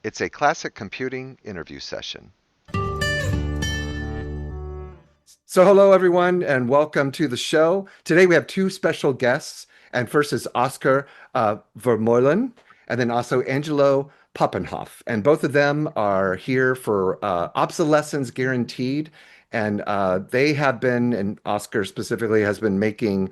It's a classic computing interview session. So hello, everyone, and welcome to the show. Today we have two special guests, and first is Oscar Vermeulen, and then also Angelo Papenhoff. And both of them are here for Obsolescence Guaranteed, and they have been, and Oscar specifically has been making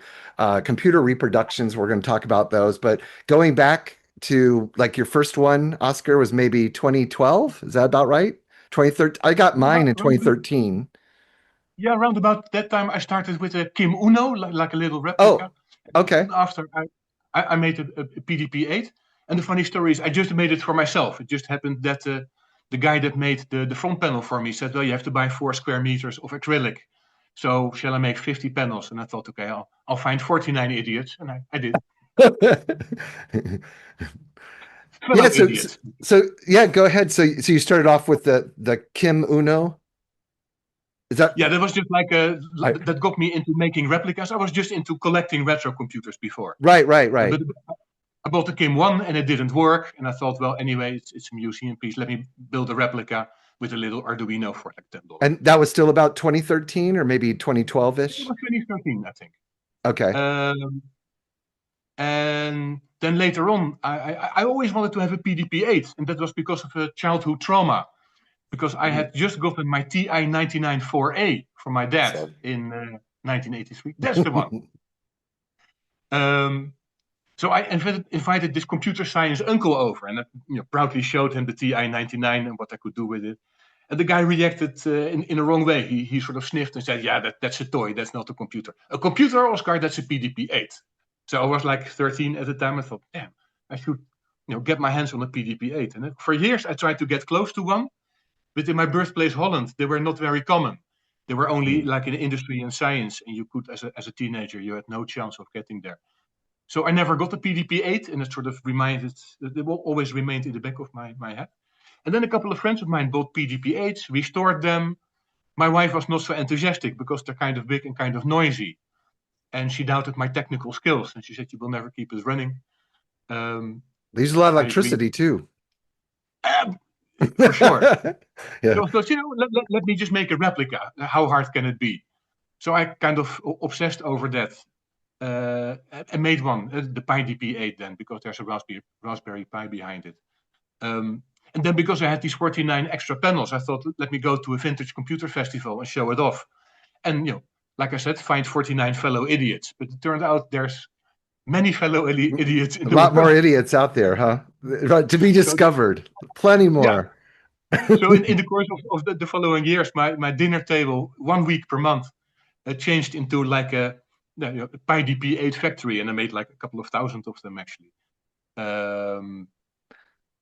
computer reproductions. We're going to talk about those, but going back to like your first one, Oscar, was maybe 2012. Is that about right? 2013. I got mine in 2013. Yeah, around about that time, I started with a Kim Uno, like a little replica. Oh, okay. And after I made a PDP-8, and the funny story is I just made it for myself. It just happened that the guy that made the front panel for me said, well, you have to buy 4 square meters of acrylic. So shall I make 50 panels? And I thought, okay, I'll find 49 idiots, and I did. Yeah, so yeah, go ahead. So you started off with the Kim Uno. Is that? Yeah, that was just like that got me into making replicas. I was just into collecting retro computers before. Right. But I bought the Kim 1 and it didn't work. And I thought, well, anyway, it's a museum piece. Let me build a replica with a little Arduino for like $10. And that was still about 2013 or maybe 2012-ish? It was 2013, I think. Okay. And then later on, I always wanted to have a PDP-8. And that was because of a childhood trauma. Because I had just gotten my TI-99 4A from my dad in 1983. That's the one. So I invited this computer science uncle over, and I proudly showed him the TI-99 and what I could do with it. And the guy reacted in the wrong way. He sort of sniffed and said, yeah, that's a toy. That's not a computer. A computer, Oscar, that's a PDP-8. So I was like 13 at the time. I thought, damn, I should get my hands on a PDP-8. And for years, I tried to get close to one. But in my birthplace, Holland, they were not very common. They were only like in industry and science, and you could, as a teenager, you had no chance of getting there. So I never got the PDP-8, and it sort of always remained in the back of my head. And then a couple of friends of mine bought PDP-8s, restored them. My wife was not so enthusiastic because they're kind of big and kind of noisy. And she doubted my technical skills, and she said, you will never keep us running. They use a lot of electricity, too. For sure. Yeah. So I thought, let me just make a replica. How hard can it be? So I kind of obsessed over that and made one, the PyDP-8 then, because there's a Raspberry Pi behind it. And then because I had these 49 extra panels, I thought, let me go to a vintage computer festival and show it off. And, like I said, find 49 fellow idiots. But it turned out there's many fellow idiots in the world. A lot more idiots out there, huh? To be discovered. Plenty more. Yeah. So in the course of the following years, my dinner table, 1 week per month, changed into like a PyDP-8 factory, and I made like a couple of thousand of them actually. And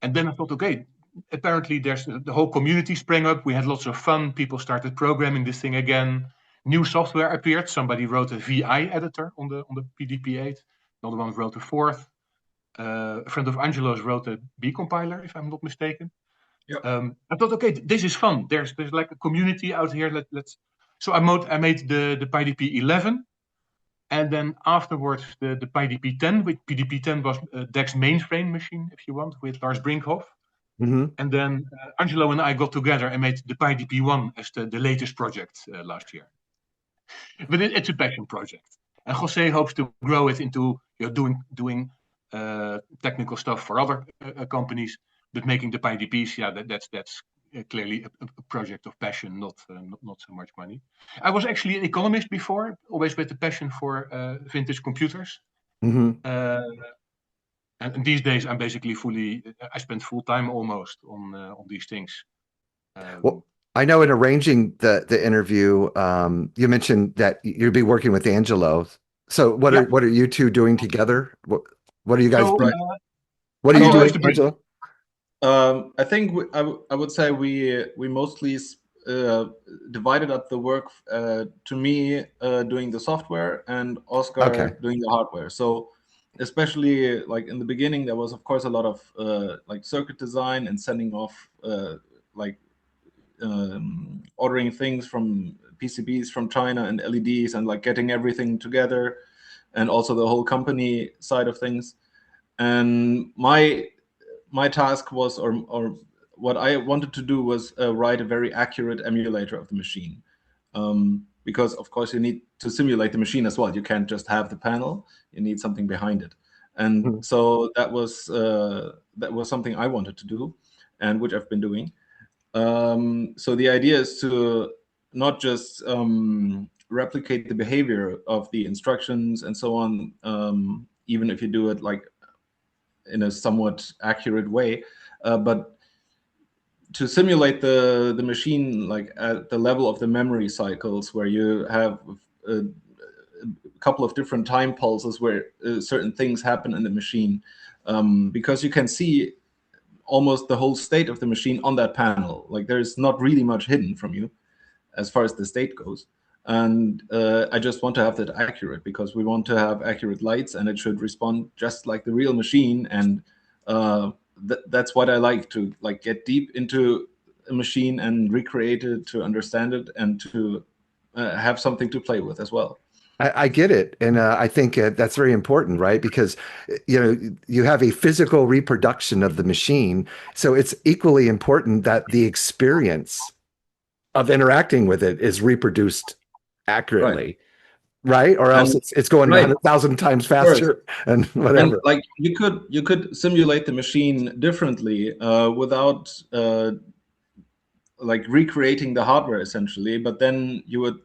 then I thought, okay, apparently there's the whole community sprang up. We had lots of fun. People started programming this thing again. New software appeared. Somebody wrote a VI editor on the PDP-8. Another one wrote a fourth. A friend of Angelo's wrote a B compiler, if I'm not mistaken. Yeah. I thought, okay, this is fun. There's like a community out here. So I made the PyDP-11, and then afterwards the PyDP-10. With PDP-10 was DEC's mainframe machine, if you want, with Lars Brinkhoff. Mm-hmm. And then Angelo and I got together and made the PyDP-1 as the latest project last year. But it's a passion project. And Jose hopes to grow it into doing technical stuff for other companies, but making the PyDPs, that's clearly a project of passion, not so much money. I was actually an economist before, always with the passion for vintage computers. Mm-hmm. And these days, I'm basically I spend full time almost on these things. Well, I know in arranging the interview, you mentioned that you'd be working with Angelo. So what are you two doing together? What are you guys? What are you doing, Angelo? I think I would say we mostly divided up the work to me doing the software and Oscar doing the hardware. So especially like in the beginning, there was of course a lot of like circuit design and sending off ordering things from PCBs from China and LEDs and like getting everything together. and also the whole company side of things. And my task was, or what I wanted to do was write a very accurate emulator of the machine. Because of course you need to simulate the machine as well. You can't just have the panel, you need something behind it. And so that was something I wanted to do, and which I've been doing. So the idea is to not just replicate the behavior of the instructions and so on, even if you do it like in a somewhat accurate way, but to simulate the machine like at the level of the memory cycles, where you have a couple of different time pulses where certain things happen in the machine, because you can see almost the whole state of the machine on that panel. Like there's not really much hidden from you as far as the state goes. And I just want to have that accurate, because we want to have accurate lights, and it should respond just like the real machine. And that's what I like, to like get deep into a machine and recreate it, to understand it, and to have something to play with as well. I get it. And I think that's very important, right? Because, you have a physical reproduction of the machine. So it's equally important that the experience of interacting with it is reproduced accurately, right? Or else it's going 100,000 times faster and whatever. And like you could simulate the machine differently without like recreating the hardware essentially, but then you would,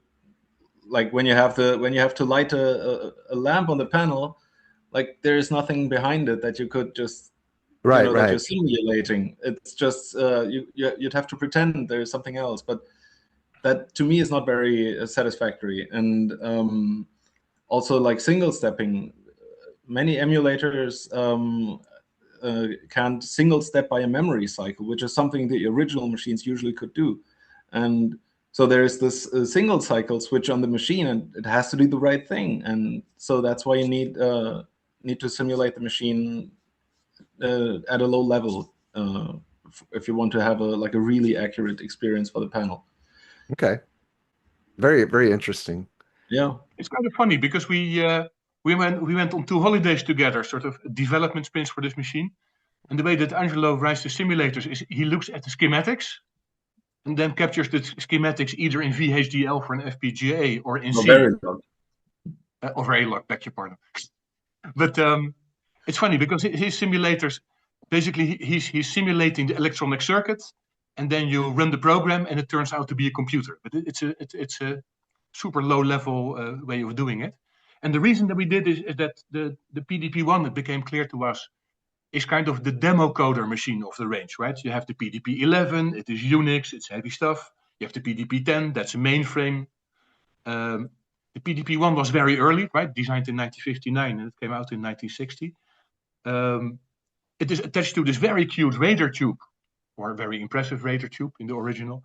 like when you have to light a lamp on the panel, like there is nothing behind it that you could just that you're simulating. It's just you'd have to pretend there's something else, but that to me is not very satisfactory. And also like single stepping, many emulators can't single step by a memory cycle, which is something the original machines usually could do. And so there's this single cycle switch on the machine, and it has to do the right thing. And so that's why you need to simulate the machine at a low level if you want to have a really accurate experience for the panel. Okay, very, very interesting. Yeah, it's kind of funny because we went on 2 holidays together, sort of development sprints for this machine. And the way that Angelo writes the simulators is he looks at the schematics and then captures the schematics either in VHDL for an FPGA or in C. Verilog. Or Verilog, beg your pardon. But it's funny because his simulators, basically he's simulating the electronic circuit, and then you run the program and it turns out to be a computer. But it's a super low level way of doing it. And the reason that we did is that the PDP-1, it became clear to us, is kind of the demo coder machine of the range, right? You have the PDP-11, it is Unix, it's heavy stuff. You have the PDP-10, that's a mainframe. The PDP-1 was very early, right? Designed in 1959 and it came out in 1960. It is attached to this very cute radar tube, or a very impressive radar tube in the original,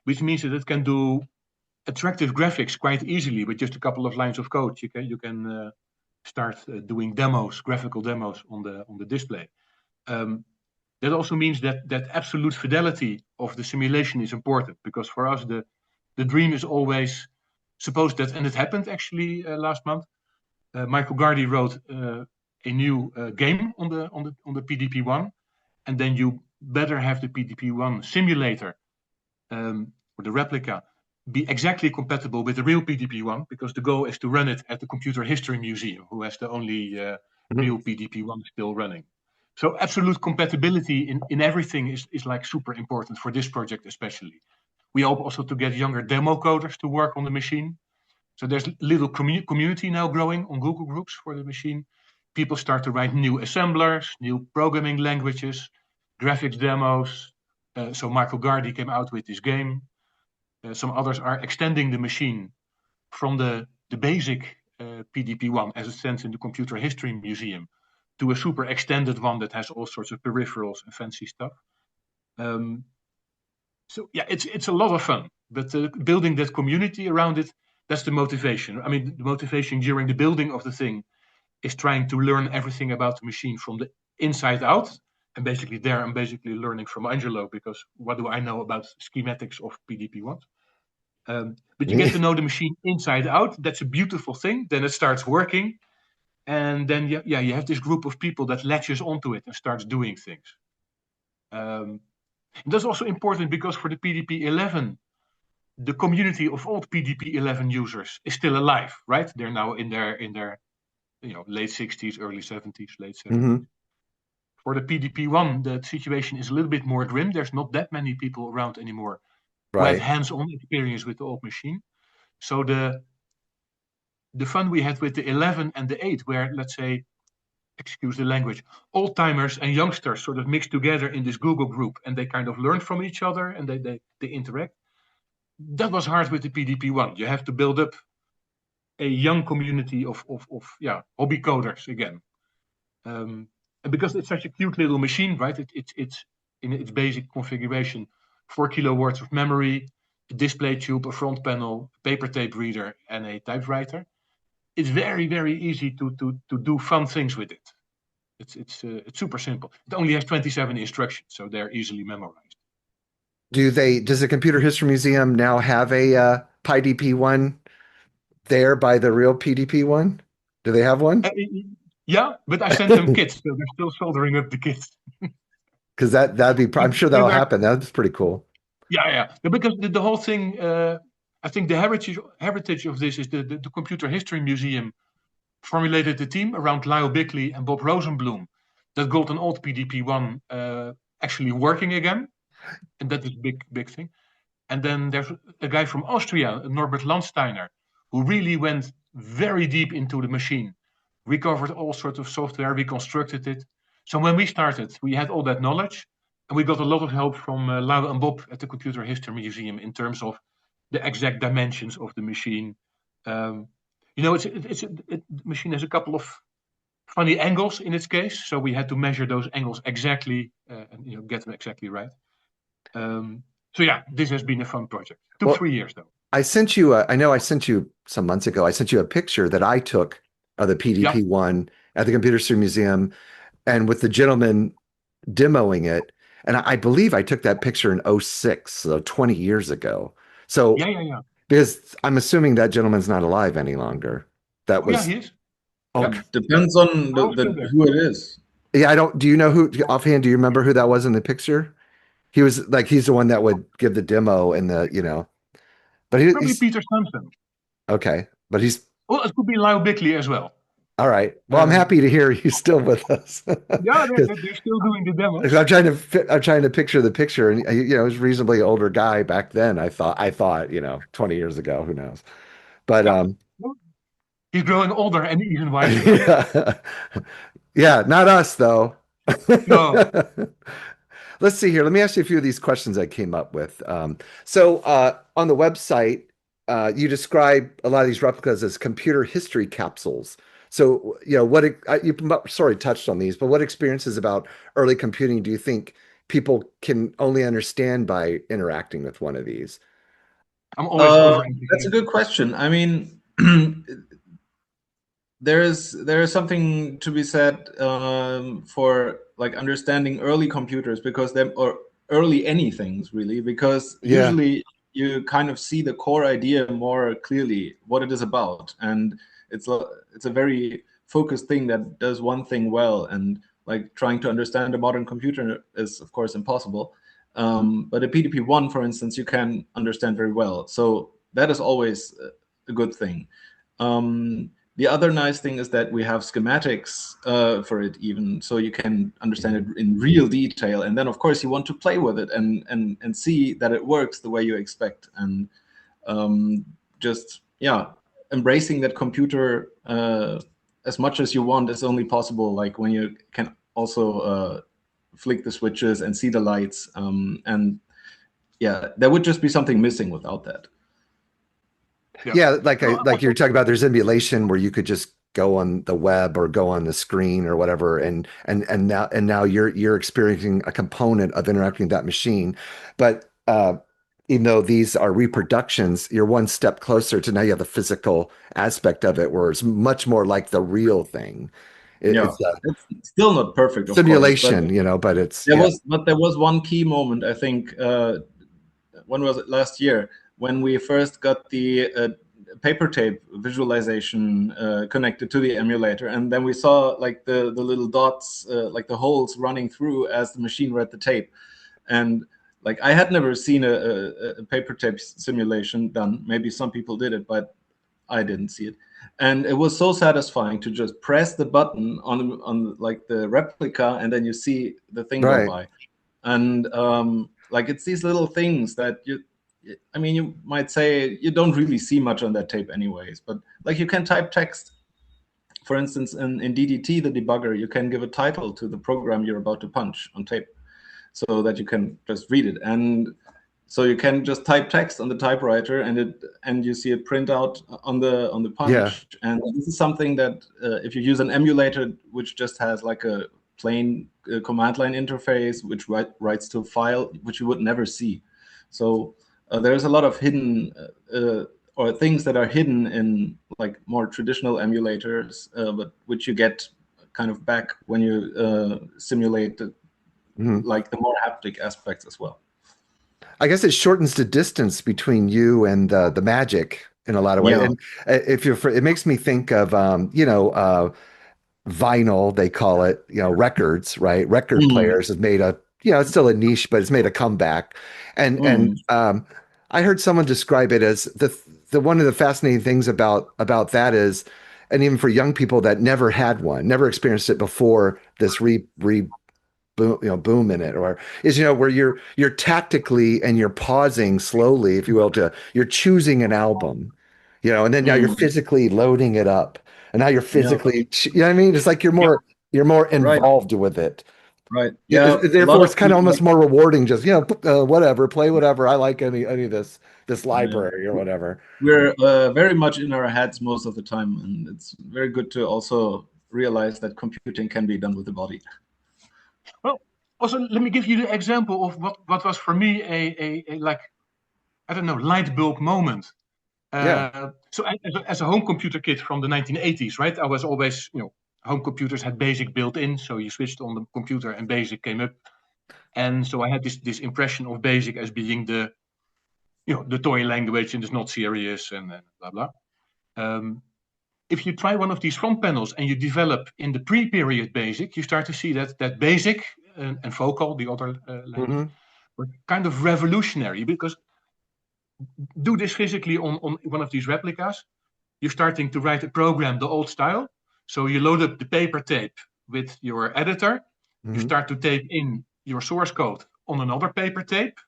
which means that it can do attractive graphics quite easily with just a couple of lines of code. You can start doing demos, graphical demos on the display. That also means that absolute fidelity of the simulation is important, because for us the dream is always supposed that, and it happened actually last month. Michael Gardy wrote a new game on the PDP-1, and then you better have the PDP-1 simulator or the replica be exactly compatible with the real PDP-1, because the goal is to run it at the Computer History Museum, who has the only real PDP-1 still running. So absolute compatibility in everything is like super important for this project especially. We hope also to get younger demo coders to work on the machine. So there's a little community now growing on Google Groups for the machine. People start to write new assemblers, new programming languages, graphics demos. So Michael Gardy came out with this game. Some others are extending the machine from the basic PDP-1 as it stands in the Computer History Museum to a super extended one that has all sorts of peripherals and fancy stuff. So yeah, it's a lot of fun, but building that community around it, that's the motivation. I mean, the motivation during the building of the thing is trying to learn everything about the machine from the inside out. And basically there, I'm basically learning from Angelo, because what do I know about schematics of PDP-1? But you get to know the machine inside out. That's a beautiful thing. Then it starts working. And then, you have this group of people that latches onto it and starts doing things. That's also important because for the PDP-11, the community of old PDP-11 users is still alive, right? They're now in their late 60s, early 70s, late 70s. For the PDP-1, the situation is a little bit more grim. There's not that many people around anymore who have hands-on experience with the old machine. So the fun we had with the 11 and the 8, where, let's say, excuse the language, old-timers and youngsters sort of mixed together in this Google group, and they kind of learn from each other, and they interact. That was hard with the PDP-1. You have to build up a young community of hobby coders again. And because it's such a cute little machine, right? It's in its basic configuration, 4 kilowatts of memory, a display tube, a front panel, paper tape reader, and a typewriter. It's very, very easy to do fun things with it. It's super simple. It only has 27 instructions, so they're easily memorized. Does the Computer History Museum now have a PDP-1 there by the real PDP-1? Do they have one? Yeah, but I sent them kits, so they're still soldering up the kits. Because that'd be, I'm sure that'll happen. That's pretty cool. Yeah. Because the whole thing, I think the heritage of this is the Computer History Museum formulated the team around Lyle Bickley and Bob Rosenblum that got an old PDP-1 actually working again. And that is a big thing. And then there's a guy from Austria, Norbert Landsteiner, who really went very deep into the machine, recovered all sorts of software, reconstructed it. So when we started, we had all that knowledge, and we got a lot of help from Lyle and Bob at the Computer History Museum in terms of the exact dimensions of the machine. The machine has a couple of funny angles in its case, so we had to measure those angles exactly and get them exactly right. This has been a fun project. Took 3 years though. I know I sent you some months ago. I sent you a picture that I took of the PDP-1 at the Computer History Museum, and with the gentleman demoing it. And I believe I took that picture in 2006, so 20 years ago. So yeah. Because I'm assuming that gentleman's not alive any longer. That was. He is. Okay. Depends on who it is. Yeah, do you know who offhand? Do you remember who that was in the picture? He was he's the one that would give the demo and but probably Peter Sampson. Okay, but it could be Lyle Bickley as well. All right. Well, I'm happy to hear he's still with us. Yeah, they're still doing the demos. I'm trying to picture the picture, and he was a reasonably older guy back then. I thought 20 years ago. Who knows? But he's growing older and even wiser. Yeah, not us though. No. Let's see here. Let me ask you a few of these questions I came up with. So on the website, you describe a lot of these replicas as computer history capsules. So, you sort of touched on these, but what experiences about early computing do you think people can only understand by interacting with one of these? I'm always that's a good question. I mean, there is something to be said for understanding early computers or early anythings really, because usually you kind of see the core idea more clearly, what it is about, and it's a very focused thing that does one thing well, and trying to understand a modern computer is of course impossible. But a PDP-1, for instance, you can understand very well, so that is always a good thing. The other nice thing is that we have schematics for it even, so you can understand it in real detail. And then, of course, you want to play with it and see that it works the way you expect. And embracing that computer as much as you want is only possible when you can also flick the switches and see the lights. There would just be something missing without that. Yeah, like you're talking about, there's emulation where you could just go on the web or go on the screen or whatever, and now you're experiencing a component of interacting with that machine. But even though these are reproductions, you're one step closer to now you have the physical aspect of it, where it's much more like the real thing. It's still not perfect, of simulation, course, but there was one key moment, I think. When was it? Last year. when we first got the paper tape visualization connected to the emulator, and then we saw like the little dots, like the holes running through as the machine read the tape. And like I had never seen a paper tape simulation done. Maybe some people did it, but I didn't see it. And it was so satisfying to just press the button on like the replica, and then you see the thing go by. And like it's these little things that I mean, you might say you don't really see much on that tape anyways, but like you can type text. For instance, in DDT, the debugger, you can give a title to the program you're about to punch on tape so that you can just read it. And so you can just type text on the typewriter, and you see it print out on the punch. Yeah. And this is something that if you use an emulator, which just has like a plain command line interface, which writes to a file, which you would never see. So there's a lot of hidden or things that are hidden in like more traditional emulators, but which you get kind of back when you simulate like the more haptic aspects as well. I guess it shortens the distance between you and the magic in a lot of ways. Yeah. And it makes me think of vinyl, they call it, records, right? Record players have made it's still a niche, but it's made a comeback. And I heard someone describe it as the one of the fascinating things about that is, and even for young people that never had one, never experienced it before this boom in it, or is where you're tactically and you're pausing slowly, if you will, you're choosing an album, and then now you're physically loading it up, and now you're physically, you know what I mean? It's like you're more involved with it. Right. Yeah. Therefore, it's kind of almost more rewarding. Just whatever, play whatever. I like any of this library or whatever. We're very much in our heads most of the time, and it's very good to also realize that computing can be done with the body. Well, also let me give you the example of what was for me a like, I don't know, light bulb moment. So as a home computer kid from the 1980s, right? I was always, home computers had BASIC built in, so you switched on the computer and BASIC came up. And so I had this impression of BASIC as being the toy language, and it's not serious and blah blah. If you try one of these front panels and you develop in the pre-period BASIC, you start to see that BASIC and Vocal, the other language, were kind of revolutionary, because do this physically on one of these replicas. You're starting to write a program the old style. So you load up the paper tape with your editor. You start to tape in your source code on another paper tape.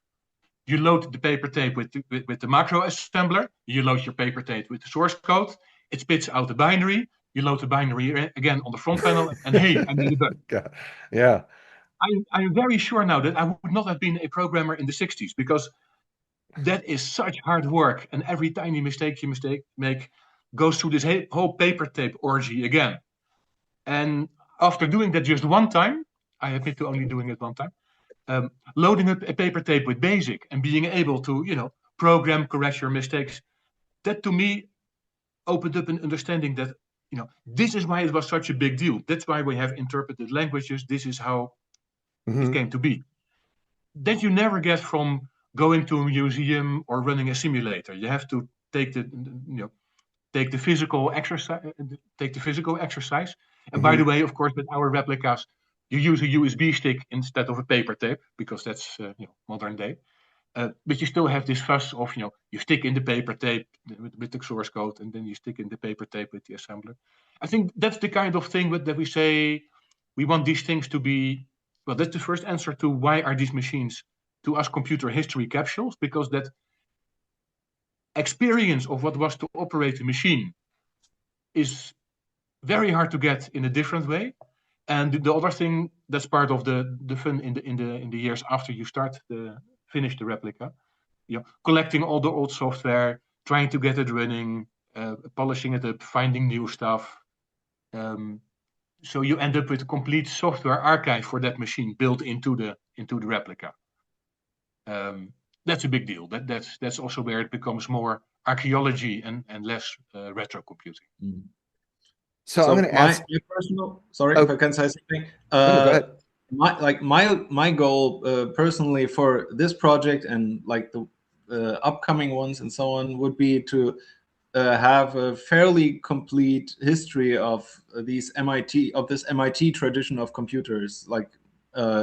You load the paper tape with the macro assembler. You load your paper tape with the source code. It spits out the binary. You load the binary again on the front panel, and hey, I made a bug. Yeah. I'm very sure now that I would not have been a programmer in the 60s, because that is such hard work, and every tiny mistake you make goes through this whole paper tape orgy again. And after doing that just one time, I admit to only doing it one time, loading up a paper tape with BASIC and being able to, program, correct your mistakes, that to me opened up an understanding that, this is why it was such a big deal. That's why we have interpreted languages. This is how it came to be. That you never get from going to a museum or running a simulator. You have to take the physical exercise. And by the way, of course, with our replicas, you use a USB stick instead of a paper tape, because that's modern day. But you still have this fuss of you stick in the paper tape with the source code, and then you stick in the paper tape with the assembler. I think that's the kind of thing that we say we want these things to be. Well, that's the first answer to why are these machines to us computer history capsules, because that experience of what was to operate a machine is very hard to get in a different way. And the other thing that's part of the fun in the years after you finish the replica, collecting all the old software, trying to get it running, polishing it up, finding new stuff. So you end up with a complete software archive for that machine built into the replica. That's a big deal. That's also where it becomes more archaeology and less retro computing. So I'm going to ask my personal. Sorry, if I can say something. Go ahead. My goal personally for this project and like the upcoming ones and so on would be to have a fairly complete history of this MIT tradition of computers, like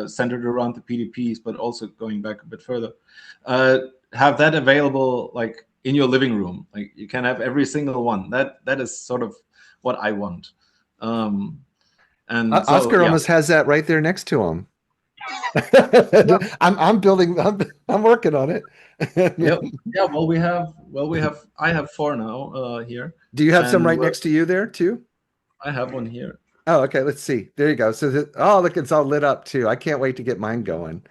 centered around the PDPs, but also going back a bit further. Have that available like in your living room. Like you can have every single one. That is sort of what I want. And Oscar almost has that right there next to him. I'm building. I'm working on it. Yep. Yeah. I have 4 now here. Do you have some right next to you there too? I have one here. Oh, okay. Let's see. There you go. So look, it's all lit up too. I can't wait to get mine going.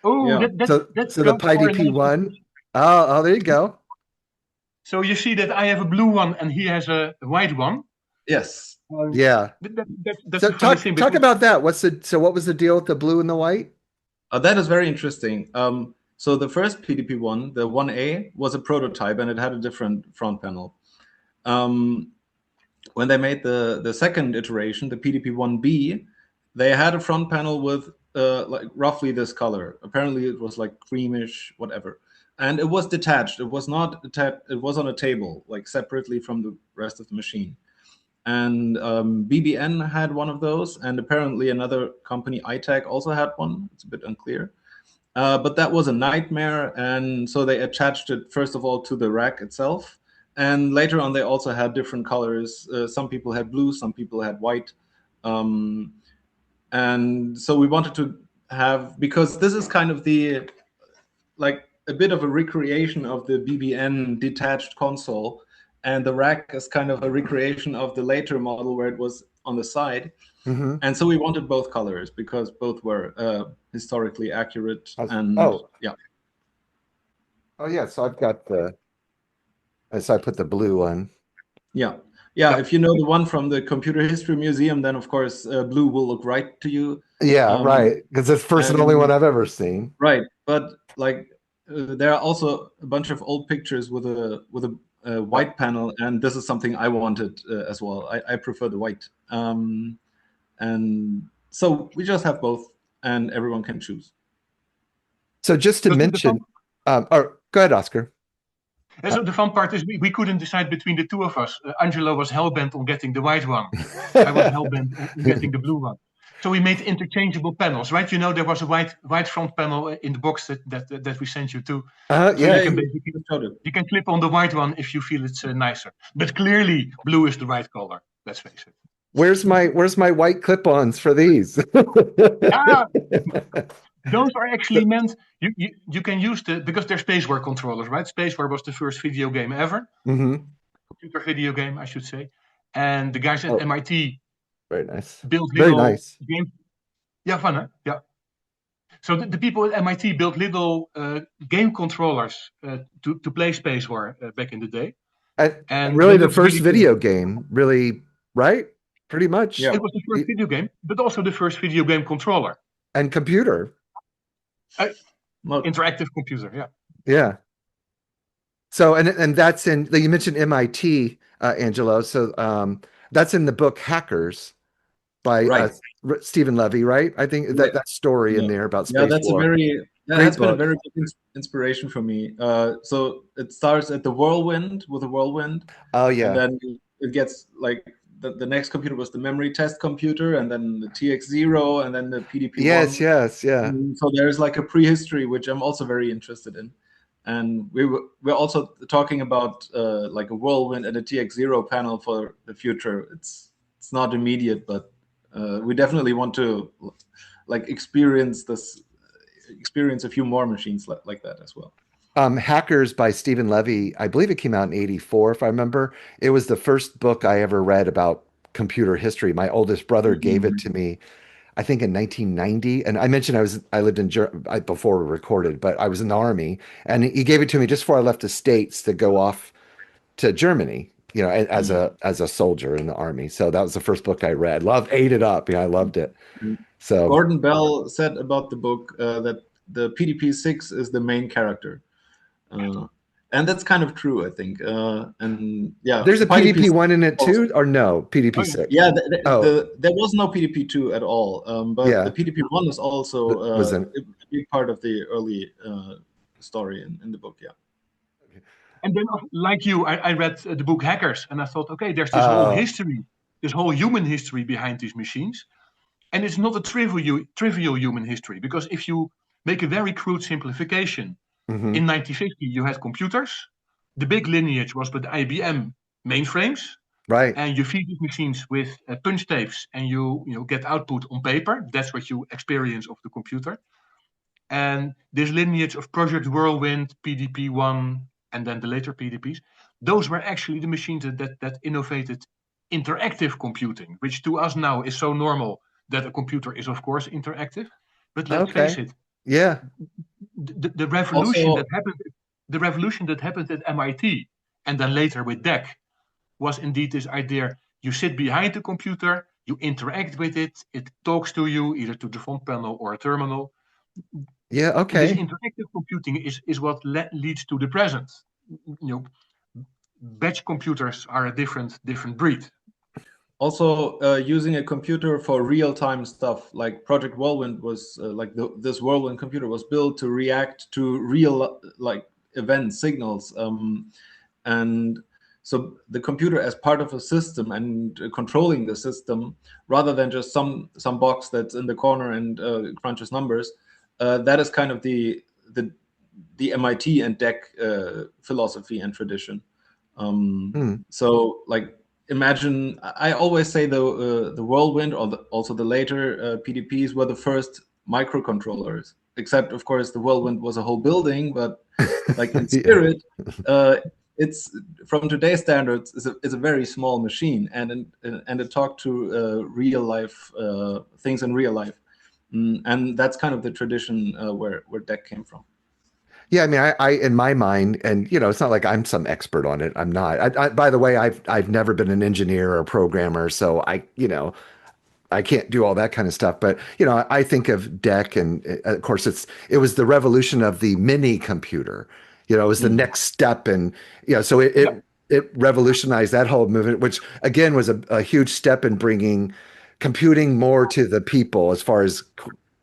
Oh, yeah. So the PDP one. Oh, there you go. So you see that I have a blue one and he has a white one. Yes. Yeah. That's so talk about that. What was the deal with the blue and the white? That is very interesting. So the first PDP one, the 1A, was a prototype and it had a different front panel. When they made the second iteration, the PDP 1B, they had a front panel with like roughly this color. Apparently it was like creamish, whatever. And it was detached. It was not attached. It was on a table, like separately from the rest of the machine. And BBN had one of those, and apparently another company, iTag, also had one. It's a bit unclear. But that was a nightmare, and so they attached it, first of all, to the rack itself. And later on, they also had different colors. Some people had blue, some people had white. And so we wanted to have, because this is kind of the, like a bit of a recreation of the BBN detached console. And the rack is kind of a recreation of the later model where it was on the side. Mm-hmm. And so we wanted both colors because both were historically accurate. And yeah. Oh, yeah. So I've got so I put the blue on. Yeah. Yeah. If you know the one from the Computer History Museum, then of course blue will look right to you. Yeah, right. Because it's the first and only one I've ever seen. Right. But like there are also a bunch of old pictures with a white panel, and this is something I wanted as well. I prefer the white. And so we just have both, and everyone can choose. So just to mention, or go ahead, Oscar. So the fun part is we couldn't decide between the two of us. Angelo was hellbent on getting the white one. I was hellbent on getting the blue one. So we made interchangeable panels, right? You know, there was a white front panel in the box that we sent you to. So yeah, you can clip on the white one if you feel it's nicer. But clearly, blue is the right color. Let's face it. Where's my white clip-ons for these? Those are actually meant. You can use because they're Spaceware controllers, right? Spaceware was the first video game ever. Mm-hmm. Computer video game, I should say. And the guys at MIT. Very nice. Built little games. Yeah, fun, huh? Yeah. So the people at MIT built little game controllers to play Spaceware back in the day. And really the first video game, really, right? Pretty much. Yeah. It was the first video game, but also the first video game controller. And computer. Interactive computer, yeah. Yeah. So, and that's in, you mentioned MIT, Angelo. So that's in the book Hackers by Stephen Levy, right? I think that story in there about space war. That's been a very big inspiration for me. So it starts at the Whirlwind with a Whirlwind. Oh yeah. And then it gets like the next computer was the memory test computer, and then the TX0, and then the PDP. Yes, yeah. And so there's like a prehistory, which I'm also very interested in. And we're also talking about like a Whirlwind and a TX0 panel for the future. It's not immediate, but we definitely want to like experience a few more machines like that as well. Hackers by Stephen Levy, I believe it came out in '84, if I remember. It was the first book I ever read about computer history. My oldest brother gave it to me, I think in 1990. And I mentioned I lived in Germany before we recorded, but I was in the Army, and he gave it to me just before I left the States to go off to Germany, you know, as a soldier in the Army. So that was the first book I read. Ate it up. I loved it. So Gordon Bell said about the book that the PDP-6 is the main character. And that's kind of true, I think. And yeah, there's a PDP-1 in it too, or no? PDP-6. Yeah, there was no PDP-2 at all. But the PDP-1 is also a big part of the early story in the book. Yeah. And then, like you, I read the book Hackers, and I thought, okay, there's this whole history, this whole human history behind these machines. And it's not a trivial human history, because if you make a very crude simplification, in 1950, you had computers. The big lineage was with IBM mainframes. Right. And you feed these machines with punch tapes, and you get output on paper. That's what you experience of the computer. And this lineage of Project Whirlwind, PDP-1, and then the later PDPs, those were actually the machines that innovated interactive computing, which to us now is so normal that a computer is, of course, interactive. But let's face it. Yeah. The revolution that happened at MIT, and then later with DEC, was indeed this idea: you sit behind the computer, you interact with it, it talks to you either to the front panel or a terminal. Yeah, okay. And this interactive computing is what leads to the present. Batch computers are a different breed. Also, using a computer for real-time stuff, like Project Whirlwind was this Whirlwind computer was built to react to real event signals, and so the computer as part of a system and controlling the system, rather than just some box that's in the corner and crunches numbers. That is kind of the MIT and DEC philosophy and tradition. So imagine, I always say the Whirlwind or also the later PDPs were the first microcontrollers, except of course the Whirlwind was a whole building, but in spirit, it's from today's standards is a very small machine, and it talked to real life things in real life, and that's kind of the tradition where DEC came from. Yeah, I mean, I in my mind, and it's not like I'm some expert on it. I'm not. By the way, I've never been an engineer or a programmer, so I can't do all that kind of stuff. But I think of DEC, and of course, it was the revolution of the mini computer. It was the next step, and so it revolutionized that whole movement, which again was a huge step in bringing computing more to the people as far as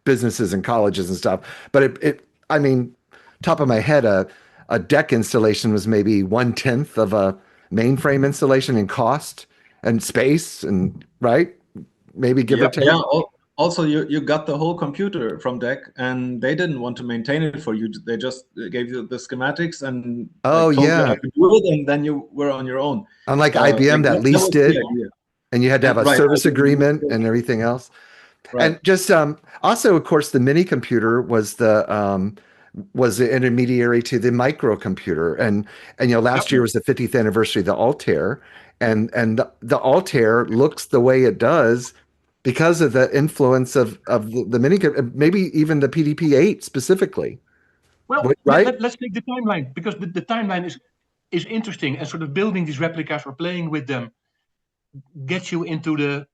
businesses and colleges and stuff. But I mean, top of my head, a DEC installation was maybe 1/10 of a mainframe installation in cost and space, and right, maybe give or take. Yeah. Also, you got the whole computer from DEC, and they didn't want to maintain it for you. They just gave you the schematics and told you how to do it, and then you were on your own. Unlike IBM that leased it, and you had to have a service agreement and everything else. Right. And just also, of course, the mini computer was the intermediary to the microcomputer, and last year was the 50th anniversary of the Altair, and the Altair looks the way it does because of the influence of the mini, maybe even the PDP-8 specifically. Well, right? Let's take the timeline, because the timeline is interesting, and sort of building these replicas or playing with them gets you into the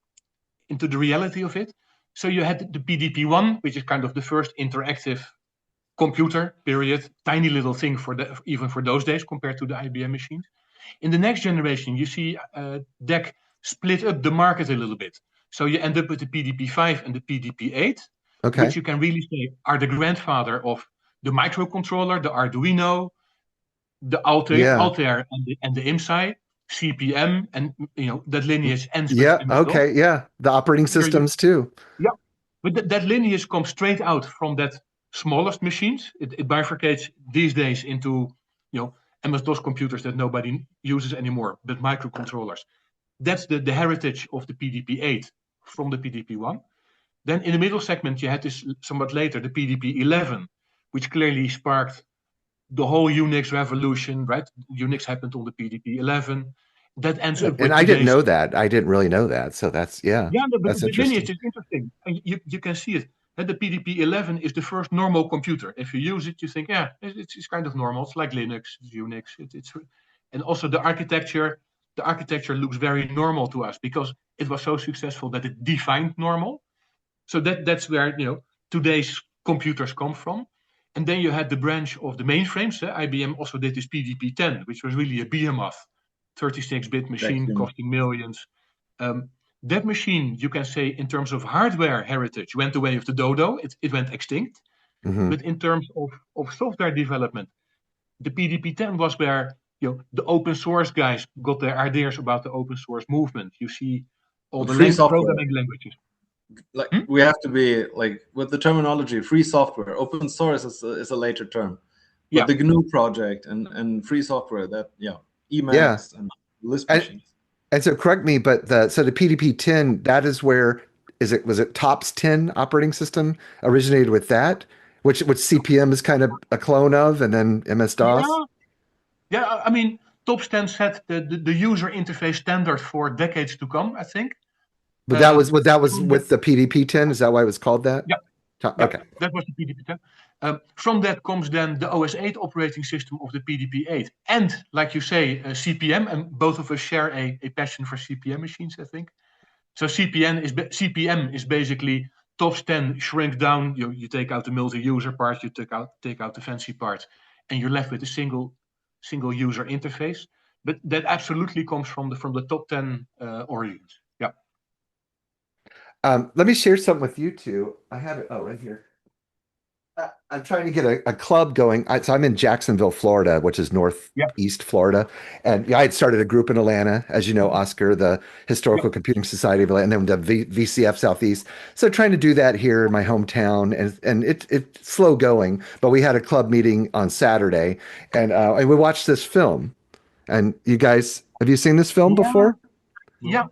reality of it. So you had the PDP-1, which is kind of the first interactive computer, period. Tiny little thing even for those days compared to the IBM machines. In the next generation, you see DEC split up the market a little bit. So you end up with the PDP-5 and the PDP-8, which you can really say are the grandfather of the microcontroller, the Arduino, the Altair and the IMSI, CPM, and that lineage ends. The operating systems too. Yeah, but that lineage comes straight out from that smallest machines. It bifurcates these days into MS-DOS computers that nobody uses anymore, but microcontrollers. That's the heritage of the PDP-8 from the PDP-1. Then in the middle segment, you had this somewhat later, the PDP-11, which clearly sparked the whole Unix revolution, right? Unix happened on the PDP-11. That ends up with and I didn't know that. I didn't really know that. So that's but the lineage is interesting. And you can see it. And the PDP-11 is the first normal computer. If you use it, you think, it's kind of normal. It's like Linux, it's Unix. And also the architecture looks very normal to us because it was so successful that it defined normal. So that's where today's computers come from. And then you had the branch of the mainframes. IBM also did this PDP-10, which was really a behemoth, 36-bit machine costing millions. That machine, you can say, in terms of hardware heritage, went the way of the dodo. It went extinct. But in terms of software development, the PDP-10 was where the open source guys got their ideas about the open source movement. You see all the Free software. programming languages. Like we have to be like with the terminology, free software. Open source is a later term. But the GNU project and free software, that Emacs and Lisp machines. And so correct me, but the PDP-10, that is where was it TOPS 10 operating system originated with that, which CP/M is kind of a clone of, and then MS-DOS? Yeah, I mean, TOPS 10 set the user interface standard for decades to come, I think. But that was with the PDP-10. Is that why it was called that? Yeah. Okay. That was the PDP-10. From that comes then the OS/8 operating system of the PDP-8, and like you say, CP/M, and both of us share a passion for CP/M machines, I think. So CP/M is basically TOPS 10 shrink down. You take out the multi-user part, you take out the fancy part, and you're left with a single user interface. But that absolutely comes from the top 10 origins. Yeah. Let me share something with you two. I have it. Oh, right here. I'm trying to get a club going. So I'm in Jacksonville, Florida, which is northeast Florida. And I had started a group in Atlanta, as you know, Oscar, the Historical Computing Society of Atlanta, and then the VCF Southeast. So trying to do that here in my hometown, and it's slow going. But we had a club meeting on Saturday, and we watched this film. And you guys, have you seen this film before? Yeah.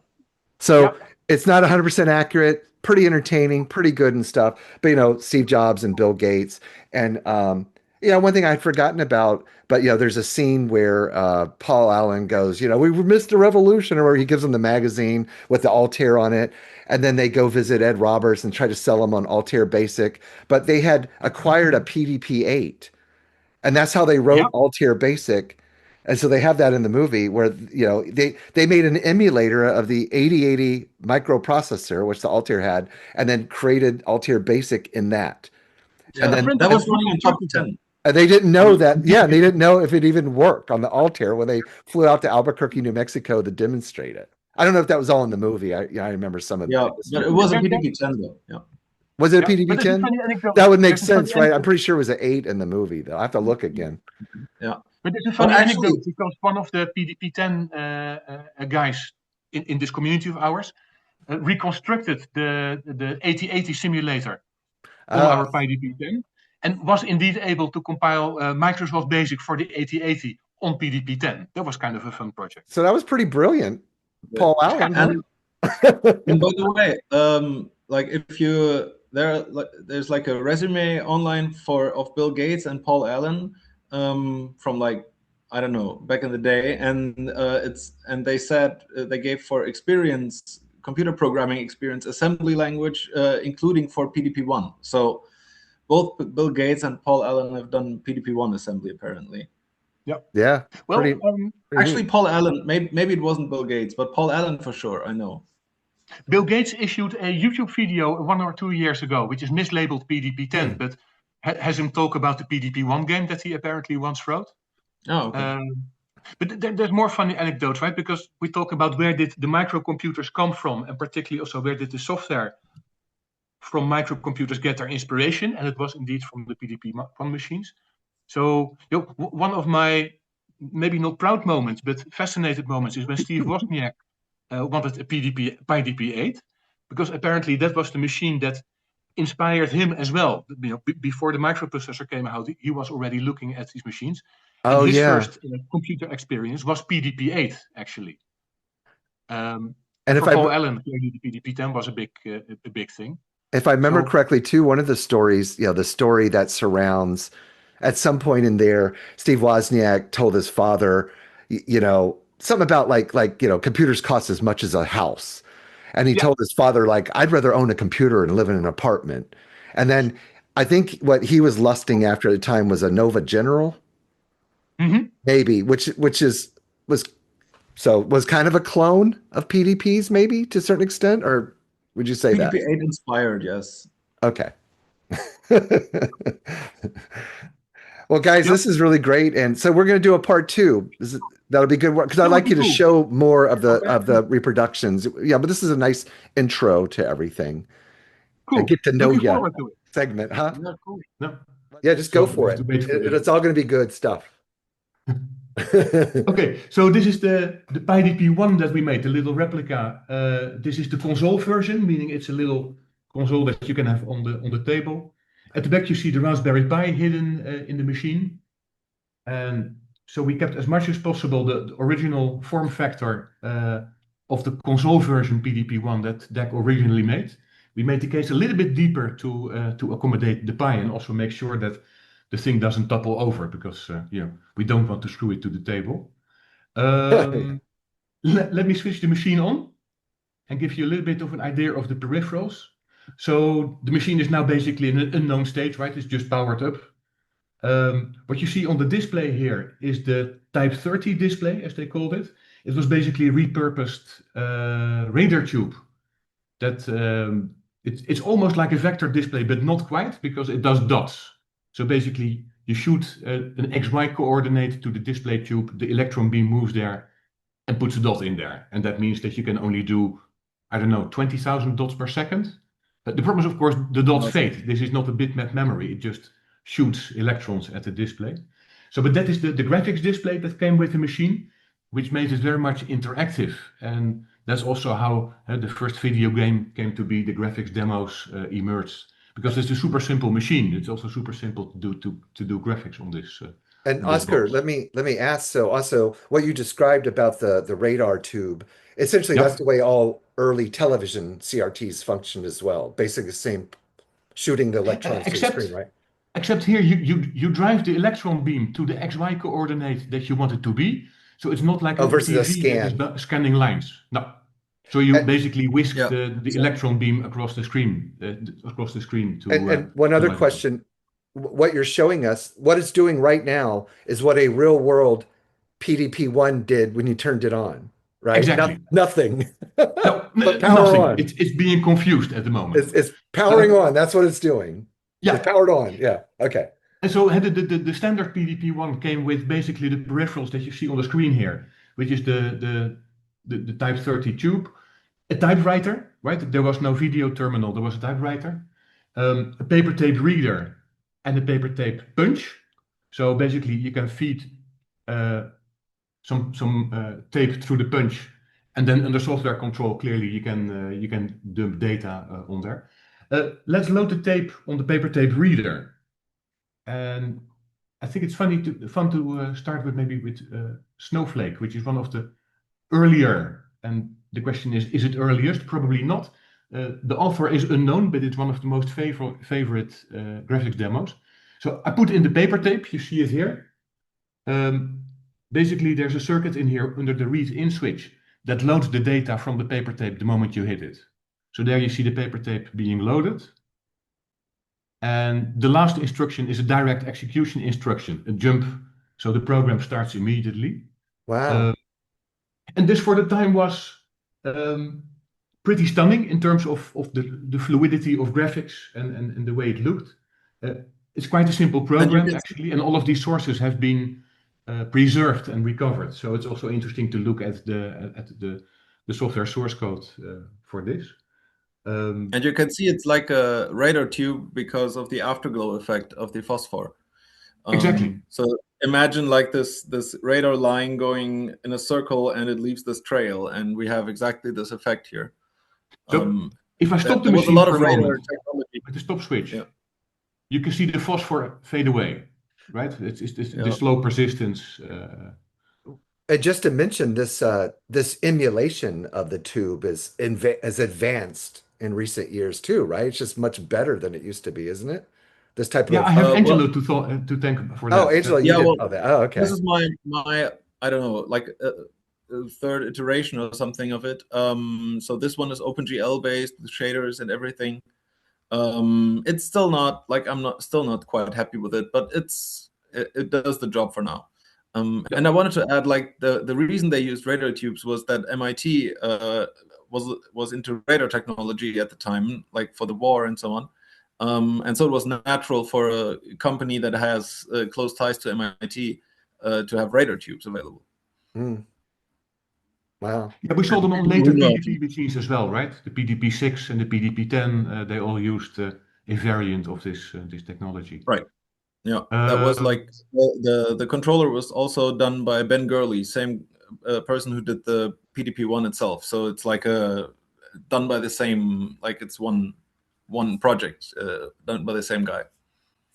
So it's not 100% accurate. Pretty entertaining, pretty good and stuff. But, Steve Jobs and Bill Gates. And, one thing I'd forgotten about, but, there's a scene where Paul Allen goes, we missed a revolution, or he gives them the magazine with the Altair on it. And then they go visit Ed Roberts and try to sell him on Altair Basic. But they had acquired a PDP-8. And that's how they wrote Altair Basic. And so they have that in the movie where, they made an emulator of the 8080 microprocessor, which the Altair had, and then created Altair Basic in that. Yeah, and then that was running on top 10. And they didn't know that. Yeah, they didn't know if it even worked on the Altair when they flew out to Albuquerque, New Mexico to demonstrate it. I don't know if that was all in the movie. I remember some of it. But it was a PDP-10 though. Yeah. Was it a PDP-10? That would make sense, right? I'm pretty sure it was an 8 in the movie, though. I have to look again. Yeah. But it's a funny anecdote because one of the PDP-10 guys in this community of ours reconstructed the 8080 simulator on our PDP-10 and was indeed able to compile Microsoft Basic for the 8080 on PDP-10. That was kind of a fun project. So that was pretty brilliant, Paul Allen. And by the way, like if you there's like a resume online of Bill Gates and Paul Allen. From like, I don't know, back in the day, and they said they gave for experience, computer programming experience, assembly language, including for PDP-1. So both Bill Gates and Paul Allen have done PDP-1 assembly apparently. Yeah. Well, actually, Paul Allen, maybe it wasn't Bill Gates, but Paul Allen for sure, I know. Bill Gates issued a YouTube video 1 or 2 years ago, which is mislabeled PDP-10, but has him talk about the PDP-1 game that he apparently once wrote. Oh, okay. But there's more funny anecdotes, right? Because we talk about where did the microcomputers come from, and particularly also where did the software from microcomputers get their inspiration, and it was indeed from the PDP-1 machines. So one of my maybe not proud moments, but fascinated moments is when Steve Wozniak wanted a PDP-8, because apparently that was the machine that inspired him as well. Before the microprocessor came out, he was already looking at these machines. And his first computer experience was PDP-8, actually. And if Paul Allen, clearly the PDP-10 was a big thing. If I remember correctly, too, one of the stories, the story that surrounds, at some point in there, Steve Wozniak told his father, something about like computers cost as much as a house. And he told his father, like, I'd rather own a computer and live in an apartment. And then I think what he was lusting after at the time was a Nova General, maybe, which was kind of a clone of PDPs, maybe to a certain extent, or would you say that? PDP-8 inspired, yes. Okay. Well, guys, this is really great, and so we're going to do a part 2. That'll be good work because I'd like you to show more of the reproductions. Yeah, but this is a nice intro to everything. Cool. And get to know you segment, huh? Yeah, cool. No. Yeah, just go for it. It's all going to be good stuff. Okay, so this is the PDP-1 that we made, the little replica. This is the console version, meaning it's a little console that you can have on the table. At the back, you see the Raspberry Pi hidden in the machine. And so we kept as much as possible the original form factor of the console version PDP-1 that DEC originally made. We made the case a little bit deeper to accommodate the Pi and also make sure that the thing doesn't topple over because we don't want to screw it to the table. Let me switch the machine on and give you a little bit of an idea of the peripherals. So the machine is now basically in an unknown state, right? It's just powered up. What you see on the display here is the Type 30 display, as they called it. It was basically a repurposed radar tube. It's almost like a vector display, but not quite, because it does dots. So basically, you shoot an XY coordinate to the display tube, the electron beam moves there and puts a dot in there. And that means that you can only do, I don't know, 20,000 dots per second. But the problem is, of course, the dots fade. This is not a bitmap memory. It just shoots electrons at the display. But that is the graphics display that came with the machine, which made it very much interactive. And that's also how the first video game came to be. The graphics demos emerged because it's a super simple machine. It's also super simple to do graphics on this. And Oscar, let me ask. So also, what you described about the radar tube, essentially that's the way all early television CRTs functioned as well. Basically, the same, shooting the electrons to the screen, right? Except here, you drive the electron beam to the XY coordinate that you want it to be. So it's not like versus a TV that is scanning lines. No. So you basically whisk the electron beam across the screen to. And one other question: what you're showing us, what it's doing right now, is what a real world PDP-1 did when you turned it on, right? Exactly. Nothing. No, but power nothing. on. It's being confused at the moment. It's powering on. That's what it's doing. Yeah. It's powered on. Yeah. Okay. And so the standard PDP-1 came with basically the peripherals that you see on the screen here, which is the Type 30 tube, a typewriter, right? There was no video terminal. There was a typewriter, a paper tape reader, and a paper tape punch. So basically, you can feed some tape through the punch, and then under software control, clearly you can dump data on there. Let's load the tape on the paper tape reader. And I think it's fun to start with Snowflake, which is one of the earlier. And the question is it earliest? Probably not. The author is unknown, but it's one of the most favorite graphics demos. So I put in the paper tape. You see it here. Basically, there's a circuit in here under the read-in switch that loads the data from the paper tape the moment you hit it. So there you see the paper tape being loaded. And the last instruction is a direct execution instruction, a jump. So the program starts immediately. Wow. And this for the time was pretty stunning in terms of the fluidity of graphics and the way it looked. It's quite a simple program, actually, and all of these sources have been preserved and recovered. So it's also interesting to look at the software source code for this. And you can see it's like a radar tube because of the afterglow effect of the phosphor. Exactly. So imagine like this radar line going in a circle and it leaves this trail, and we have exactly this effect here. So if I stop the machine for a moment with the stop switch, you can see the phosphor fade away, right? It's the slow persistence. And just to mention this, this emulation of the tube is advanced in recent years too, right? It's just much better than it used to be, isn't it? This type of I have Angelo to thank for that. Oh, Angelo, you did know that. Oh, okay. This is my I don't know, like third iteration or something of it. So this one is OpenGL based with shaders and everything. It's still not like still not quite happy with it, but it does the job for now. And I wanted to add, like, the reason they used radar tubes was that MIT was into radar technology at the time, like for the war and so on. And so it was natural for a company that has close ties to MIT to have radar tubes available. Mm. Wow. Yeah, we saw them on later PDP machines as well, right? The PDP-6 and the PDP-10, they all used a variant of this technology. Right. Yeah, that was like the controller was also done by Ben Gurley, same person who did the PDP one itself. So it's like done by the same, like it's one project done by the same guy.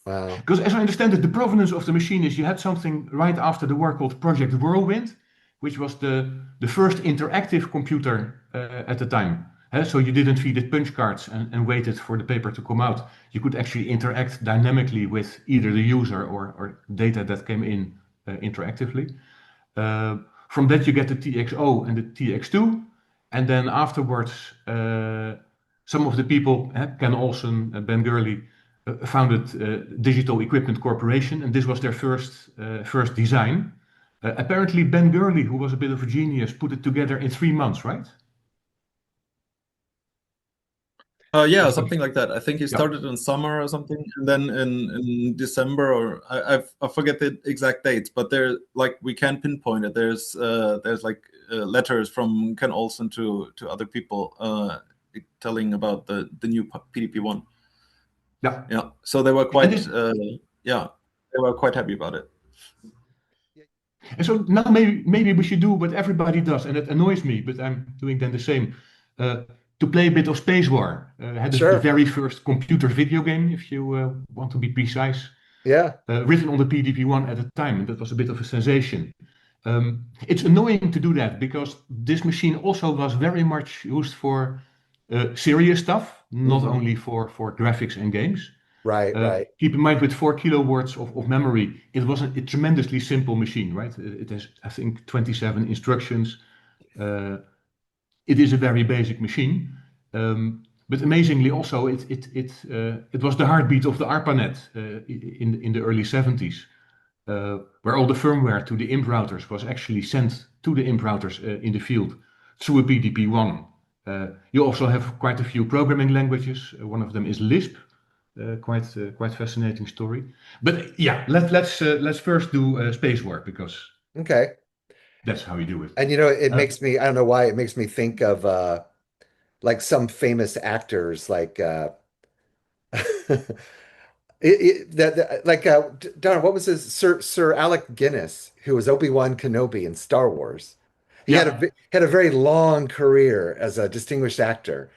Wow. Because as I understand it, the provenance of the machine is you had something right after the war called Project Whirlwind, which was the first interactive computer at the time. So you didn't feed it punch cards and waited for the paper to come out. You could actually interact dynamically with either the user or data that came in interactively. From that you get the TXO and the TX2, and then afterwards some of the people, Ken Olsen, Ben Gurley, founded Digital Equipment Corporation, and this was their first design. Apparently Ben Gurley, who was a bit of a genius, put it together in 3 months, right? Yeah, something like that. I think he started in summer or something, and then in December, or I forget the exact dates, but there, like, we can pinpoint it. There's like letters from Ken Olsen to other people telling about the new PDP one. Yeah. So they were quite they were quite happy about it. And so now maybe we should do what everybody does, and it annoys me, but I'm doing then the same. To play a bit of Space War. Sure. The very first computer video game, if you want to be precise. Yeah. Written on the PDP-1 at the time, and that was a bit of a sensation. It's annoying to do that because this machine also was very much used for serious stuff, not only for graphics and games. Right. Keep in mind, with 4 kilowords of memory, it was a tremendously simple machine, right? It has, I think, 27 instructions. It is a very basic machine, but amazingly also it was the heartbeat of the Arpanet in the early 70s, where all the firmware to the imp routers was actually sent to the imp routers in the field through a PDP-1. You also have quite a few programming languages. One of them is Lisp. Quite fascinating story. But yeah, let's first do Space War, because that's how you do it. And it makes me, I don't know why, it makes me think of like some famous actors, like Don, what was his Sir Alec Guinness, who was Obi-Wan Kenobi in Star Wars. He had a very long career as a distinguished actor,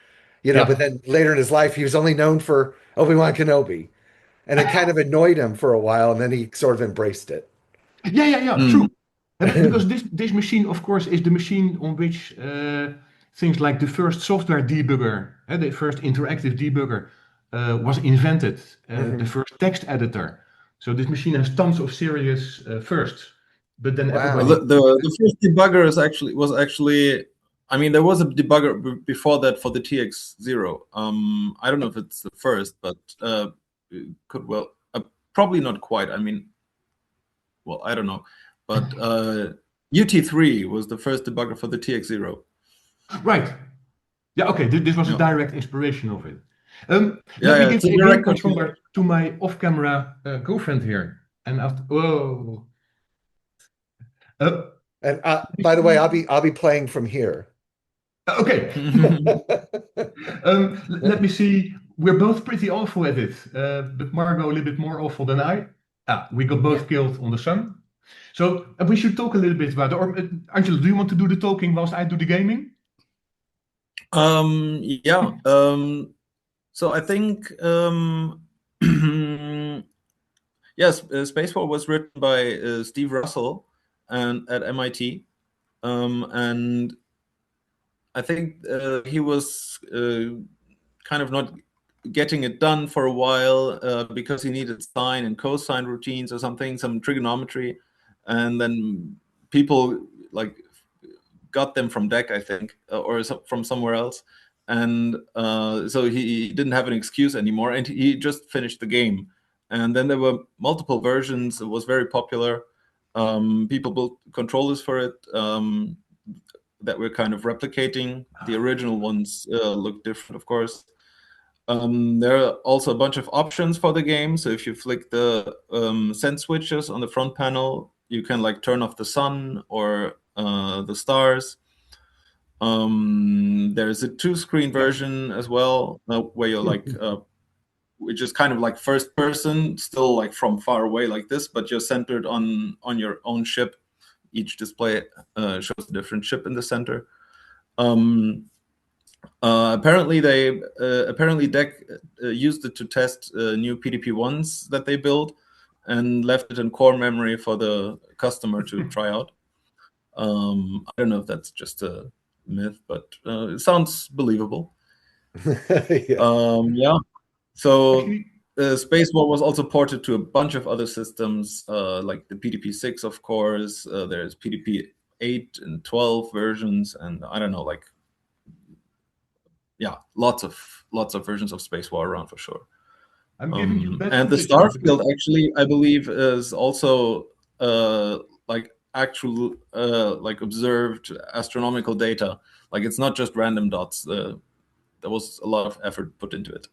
but then later in his life he was only known for Obi-Wan Kenobi, and it kind of annoyed him for a while, and then he sort of embraced it. True. Because this machine, of course, is the machine on which things like the first software debugger, the first interactive debugger, was invented, the first text editor. So this machine has tons of serious firsts. But then everybody... the first debugger was actually, I mean, there was a debugger before that for the TX0. I don't know if it's the first, but probably not quite. I mean, well, I don't know. But UT3 was the first debugger for the TX0. Right. Yeah, okay. This was a direct inspiration of it. Let me give a game controller to my off-camera girlfriend here. And after, and by the way, I'll be playing from here. Okay. Let me see. We're both pretty awful at it, but Margot a little bit more awful than I. We got both killed on the sun. So we should talk a little bit about it. Or Angelo, do you want to do the talking whilst I do the gaming? So I think yes, Space War was written by Steve Russell at MIT, and I think he was kind of not getting it done for a while because he needed sine and cosine routines or something, some trigonometry, and then people like got them from DEC, I think, or from somewhere else, and so he didn't have an excuse anymore, and he just finished the game. And then there were multiple versions. It was very popular. People built controllers for it that were kind of replicating. The original ones look different, of course. There are also a bunch of options for the game. So if you flick the send switches on the front panel, you can like turn off the sun or the stars. There's a 2-screen version as well, where you're like which is kind of like first person, still like from far away like this, but you're centered on your own ship. Each display shows a different ship in the center. Apparently DEC used it to test new PDP-1s that they built and left it in core memory for the customer to try out. I don't know if that's just a myth, but it sounds believable. Yeah. So Space War was also ported to a bunch of other systems, like the PDP-6, of course. There's PDP-8 and 12 versions, and I don't know, like, yeah, lots of versions of Space War around for sure. I'm giving you and the Starfield actually, I believe, is also like actual like observed astronomical data. Like, it's not just random dots. There was a lot of effort put into it.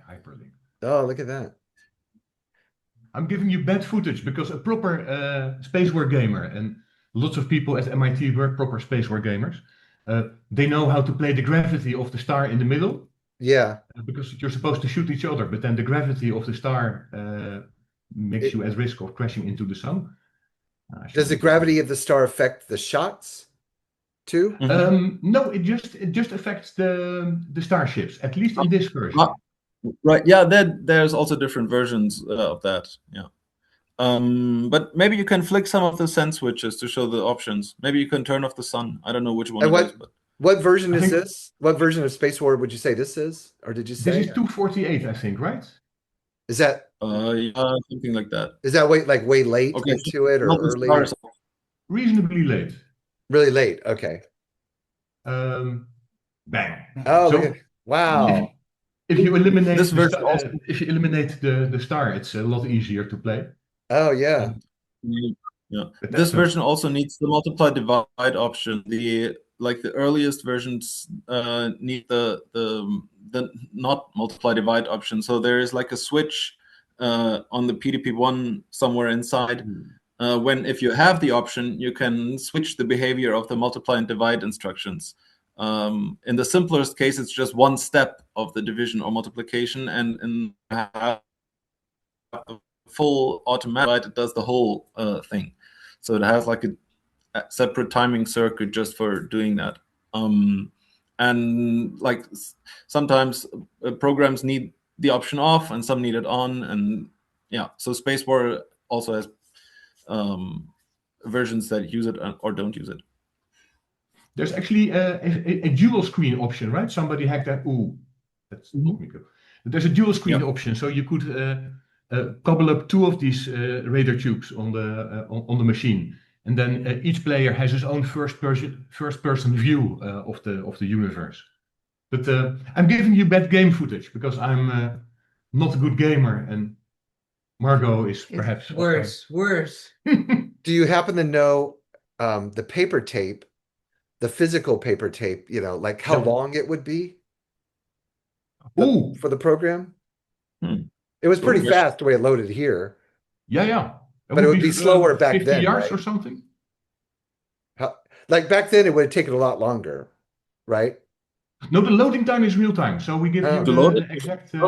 Hyperlink. Oh, look at that. I'm giving you bad footage because a proper Space War gamer, and lots of people at MIT were proper Space War gamers, they know how to play the gravity of the star in the middle. Yeah. Because you're supposed to shoot each other, but then the gravity of the star makes you at risk of crashing into the sun. Does the gravity of the star affect the shots too? No, it just affects the starships, at least in this version. Right. Yeah. There's also different versions of that. Yeah. But maybe you can flick some of the sense switches to show the options. Maybe you can turn off the sun. I don't know which one it is, but what version is this? What version of Space War would you say this is? Or did you say? This is 248, I think, right? Is that yeah, something like that. Is that way late into it, or early? Reasonably late. Really late. Okay. Bang. Oh, so, wow. If you eliminate this version, if you eliminate the star, it's a lot easier to play. Oh yeah. Yeah. This version also needs the multiply divide option. The earliest versions need the not multiply divide option. So there is like a switch on the PDP-1 somewhere inside. When if you have the option, you can switch the behavior of the multiply and divide instructions. In the simplest case, it's just one step of the division or multiplication, and in the full automatic, it does the whole thing. So it has like a separate timing circuit just for doing that. And like sometimes programs need the option off and some need it on, and yeah. So Space War also has versions that use it or don't use it. There's actually a dual screen option, right? Somebody hacked that. Ooh, that's not me. There's a dual screen option, so you could couple up two of these radar tubes on the machine, and then each player has his own first person view of the universe. But I'm giving you bad game footage because I'm not a good gamer, and Margot is perhaps worse. Do you happen to know the paper tape, the physical paper tape? You know, like how long it would be for the program? It was pretty fast the way it loaded here. Yeah. But it would be slower back 50 then, yards right? or something. Like back then, it would have taken a lot longer, right? No, the loading time is real time. So we give you the exact. It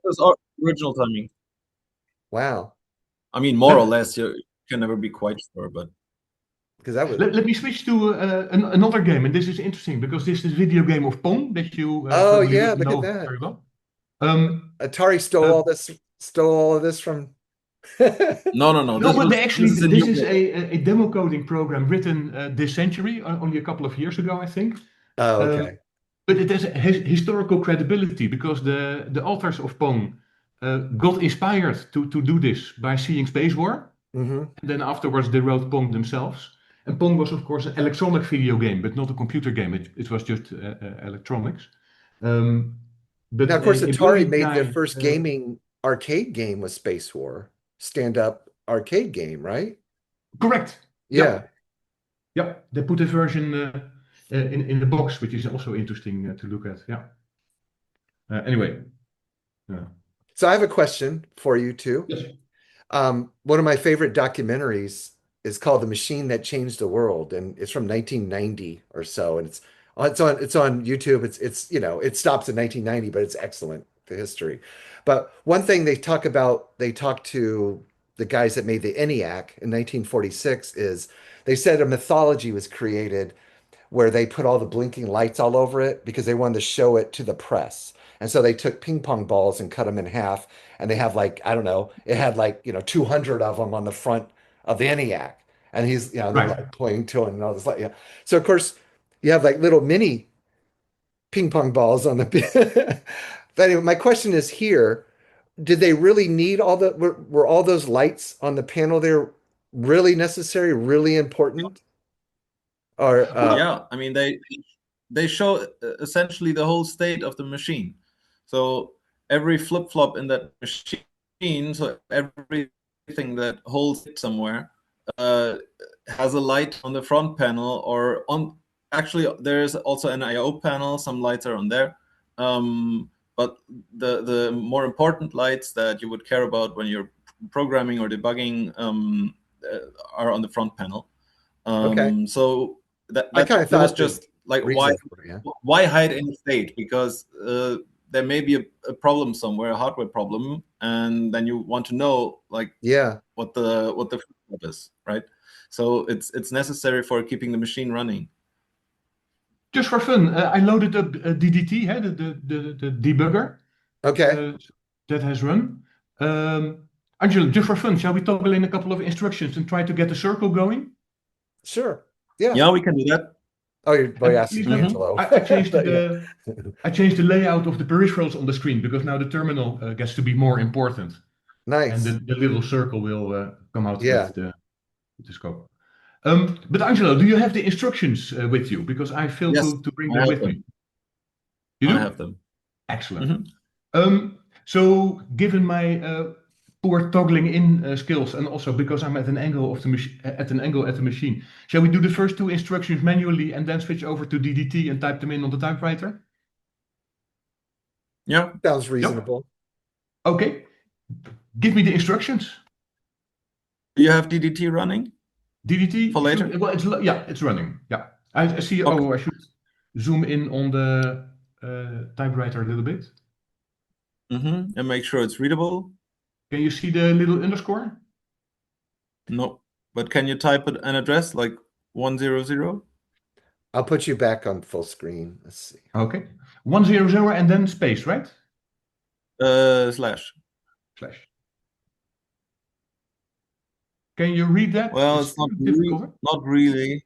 was original timing. Wow. I mean, more or less, you can never be quite sure, but because that was. Let me switch to another game, and this is interesting because this is a video game of Pong that you. Oh yeah, look at that. Very well. Atari stole all of this from. No. But this is a demo coding program written this century, only a couple of years ago, I think. Oh, okay. But it has historical credibility because the authors of Pong got inspired to do this by seeing Space War. And then afterwards they wrote Pong themselves. And Pong was, of course, an electronic video game, but not a computer game. It was just electronics. But now, of course, Atari made their first gaming arcade game was Space War. Stand-up arcade game, right? Correct. Yeah. Yep. They put a version in the box, which is also interesting to look at. Yeah. Anyway. So I have a question for you too. Yes. One of my favorite documentaries is called "The Machine That Changed the World," and it's from 1990 or so, and it's on YouTube. It's it stops at 1990, but it's excellent. the history. But one thing they talk about, they talk to the guys that made the ENIAC in 1946 is they said a mythology was created where they put all the blinking lights all over it because they wanted to show it to the press. And so they took ping pong balls and cut them in half, and they have like, I don't know, it had like, 200 of them on the front of the ENIAC. And he's, they're Right. like pointing to him and all this, like, yeah. So of course, you have like little mini ping pong balls on the. But anyway, my question is here, did they really need were all those lights on the panel there really necessary, really important? Or Well, Yeah, I mean they show essentially the whole state of the machine. So every flip-flop in that machine, so everything that holds it somewhere, has a light on the front panel or on. Actually, there's also an I/O panel. Some lights are on there, but the more important lights that you would care about when you're programming or debugging are on the front panel. okay, So that I kind of was thought the just like reason for it, yeah. why hide any state? Because there may be a problem somewhere, a hardware problem, and then you want to know like Yeah. what the flip is, right? So it's necessary for keeping the machine running. just for fun, I loaded up DDT, the debugger Okay. that has run. Angelo, just for fun, shall we toggle in a couple of instructions and try to get the circle going? Sure. Yeah. Yeah, we can do that. Oh, you're And asking please note, Angelo. I changed But, yeah. I changed the layout of the peripherals on the screen because now the terminal gets to be more important, and Nice. the little circle will come out Yeah. with the scope. But Angelo, do you have the instructions with you? Because I failed Yes, to bring I them have with them. me. You I do? have them. Excellent. So given my poor toggling in skills, and also because I'm at an angle of the at the machine, shall we do the first two instructions manually and then switch over to DDT and type them in on the typewriter? Yeah. Sounds reasonable. Okay. Give me the instructions. Do you have DDT running? DDT For later? Well, it's running. Yeah, I see. Okay. Oh, I should zoom in on the typewriter a little bit. And make sure it's readable. Can you see the little underscore? No, but can you type an address like 100? I'll put you back on full screen. Let's see. Okay, 100 and then space, right? Slash. Slash. Can you read that? Well, it's not difficult. not really.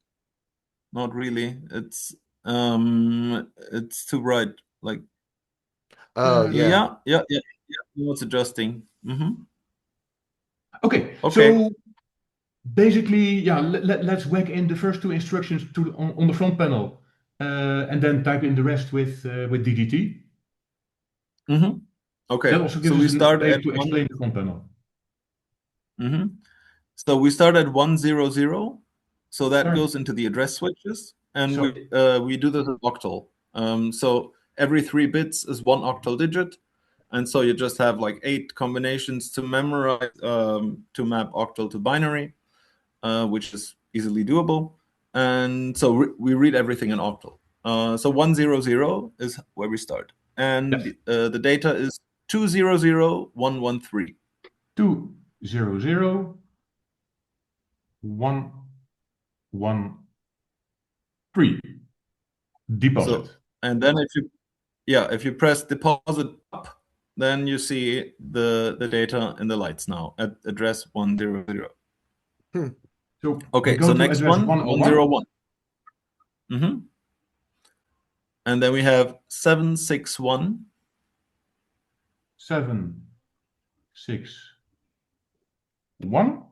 It's too bright. Like. Oh, yeah. Yeah. It's adjusting. Okay. Okay. So basically, yeah, let's whack in the first two instructions on the front panel, and then type in the rest with DDT. Okay. That also gives So we us start a way at to explain the front panel. So we start at 100. So that Sorry. goes into the address switches, and So- we do this in Octal. So every 3 bits is 1 octal digit, and so you just have like 8 combinations to memorize to map octal to binary, which is easily doable. And so we read everything in octal. So 100 is where we start, and Yes. the data is 200,113. 200,113. Deposit. So, and then if you press deposit up, then you see the data in the lights now at address 100. So Okay, we go so to next address one, 101. And then we have 761. 761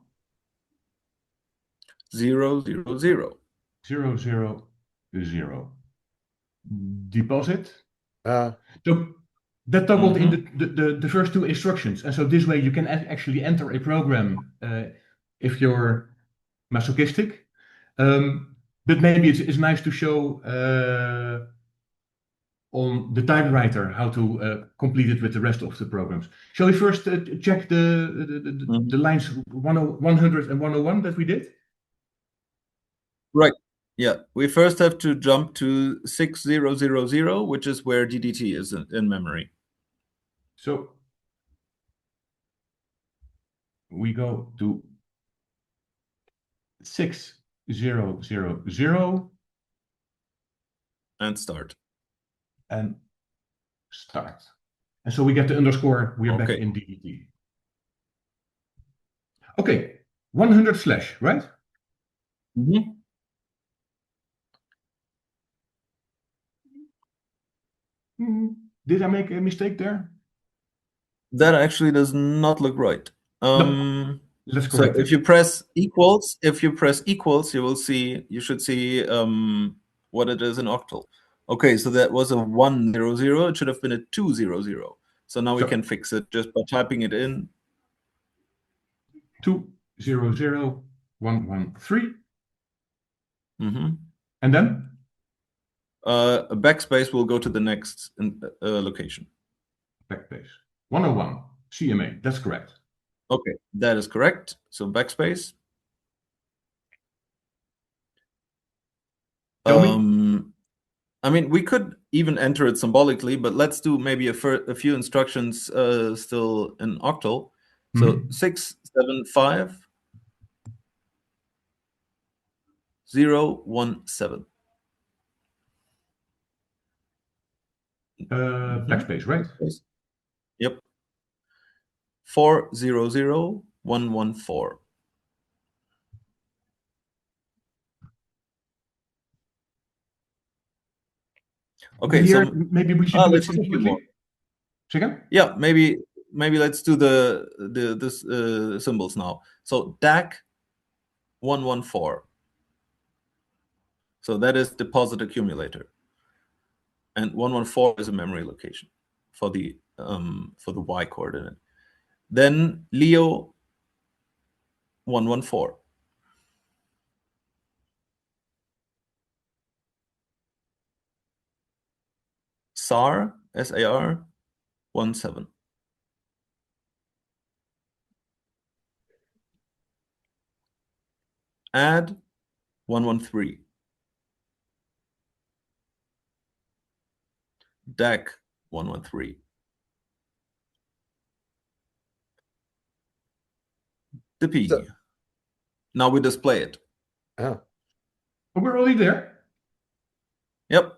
000. 000. Deposit. So that toggled in the first two instructions, and so this way you can actually enter a program if you're masochistic. But maybe it's nice to show on the typewriter how to complete it with the rest of the programs. Shall we first check the lines 100 and 101 that we did? Right. Yeah, we first have to jump to 6000, which is where DDT is in memory. So we go to 6000 And start. and start. And so we get the underscore. We're back Okay. in DET. Okay, 100 slash, right? Mm-hmm. Did I make a mistake there? That actually does not look right. No. Let's So correct if it. you press equals, you should see what it is in Octal. Okay, so that was a 100. It should have been a 200. So now we can fix it just by typing it in. 200113. Mm-hmm. And then? A backspace will go to the next location. Backspace. 101. CMA. That's correct. Okay, that is correct. So backspace. Tell me. I mean, we could even enter it symbolically, but let's do maybe a few instructions still in Octal. So 675 017. Backspace, right? Yep. 400114. Okay, Here, so maybe we should do it symbolic. Second? Yeah, maybe let's do the symbols now. So DAC 114. So that is deposit accumulator, and 114 is a memory location for the Y coordinate. Then Leo 114. SAR 17. Add 113. DAC 113. The P. So- Now we display it. Oh, Oh, we're already there. Yep.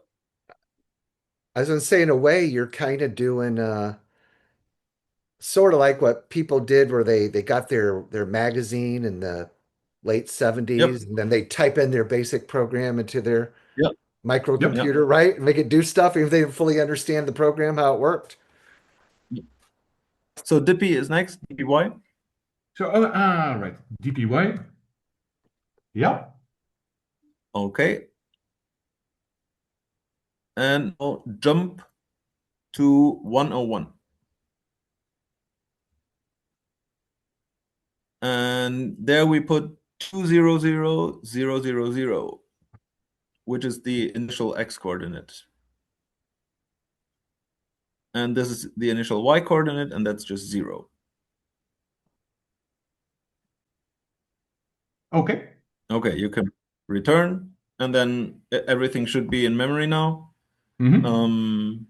I was going to say, in a way, you're kind of doing sort of like what people did where they got their magazine in the late 70s, and then they type in their basic program into their Yep. microcomputer, right? And make it do stuff even if they didn't fully understand the program, how it worked. So DP is next, DPY. So, right. DPY. Yeah. Okay. And now jump to 101. And there we put 200000, which is the initial X coordinate. And this is the initial Y coordinate, and that's just 0. Okay. Okay, you can return, and then everything should be in memory now. Mm-hmm.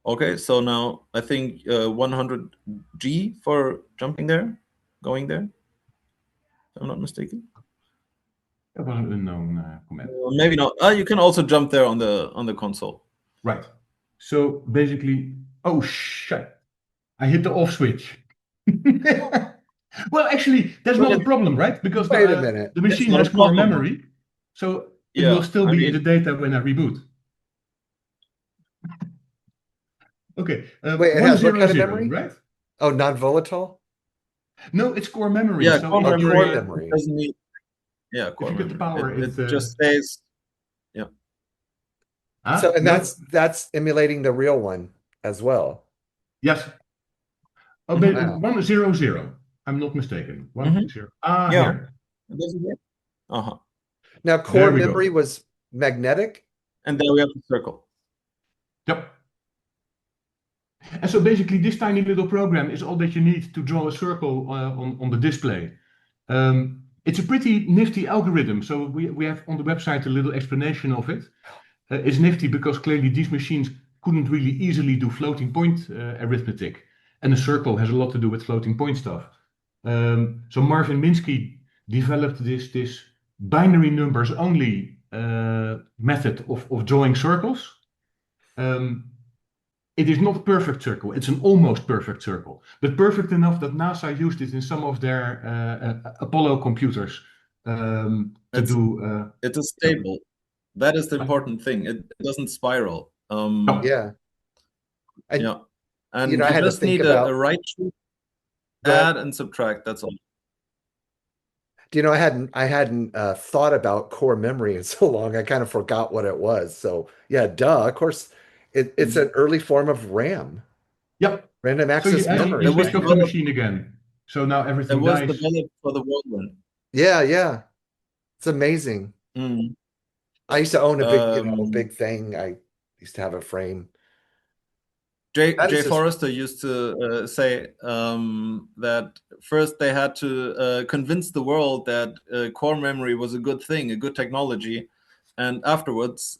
Okay, so now I think 100G for jumping there, going there, if I'm not mistaken. That was an unknown command. Maybe not. You can also jump there on the console. Right. So basically, oh shit, I hit the off switch. Well, actually, that's not a problem, right? Because Wait a minute. the machine That's not has a core problem. memory, so it Yeah, will still I be mean- in the data when I reboot. Okay. Wait, it has what kind of 100, memory? right? Oh, non-volatile? No, it's core memory. Yeah, so core if core you're- memory. doesn't need. Yeah, core you get the memory. power, It it, just stays. Ah, So, and no. that's emulating the real one as well. Yes. Oh, Mhm. but 100. I'm not mistaken. 10. Ah, Yeah. here. It doesn't work. Uh-huh. Now, There core we go. memory was magnetic. And there we have the circle. Yep. And so basically, this tiny little program is all that you need to draw a circle on the display. It's a pretty nifty algorithm. So we have on the website a little explanation of it. It's nifty because clearly these machines couldn't really easily do floating point arithmetic. And a circle has a lot to do with floating point stuff. So Marvin Minsky developed this binary numbers only method of drawing circles. It is not a perfect circle, it's an almost perfect circle, but perfect enough that NASA used it in some of their Apollo computers It's stable. That is the important thing. It doesn't spiral. Yeah. And, yeah. And I you had to just think need about a right shoot, add and subtract. That's all. I hadn't thought about core memory in so long. I kind of forgot what it was. So yeah, duh. Of course, it's an early form of RAM. Yep. Random So you access add memory. the image of the machine again. So now It everything was dies. developed for the Whirlwind. Yeah. It's amazing. Mm. I used to own a big thing. I used to have a frame. Jay Forrester used to say that first they had to convince the world that core memory was a good thing, a good technology, and afterwards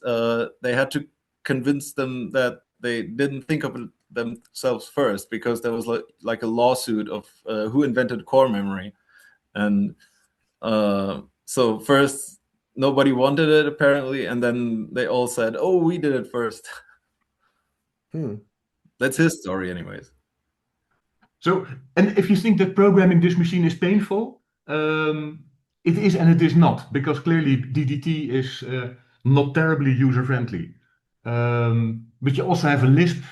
they had to convince them that they didn't think of it themselves first, because there was like a lawsuit of who invented core memory, and so first nobody wanted it apparently, and then they all said, "Oh, we did it first." That's his story, anyways. So, and if you think that programming this machine is painful, it is and it is not, because clearly DDT is not terribly user-friendly. But you also have a Lisp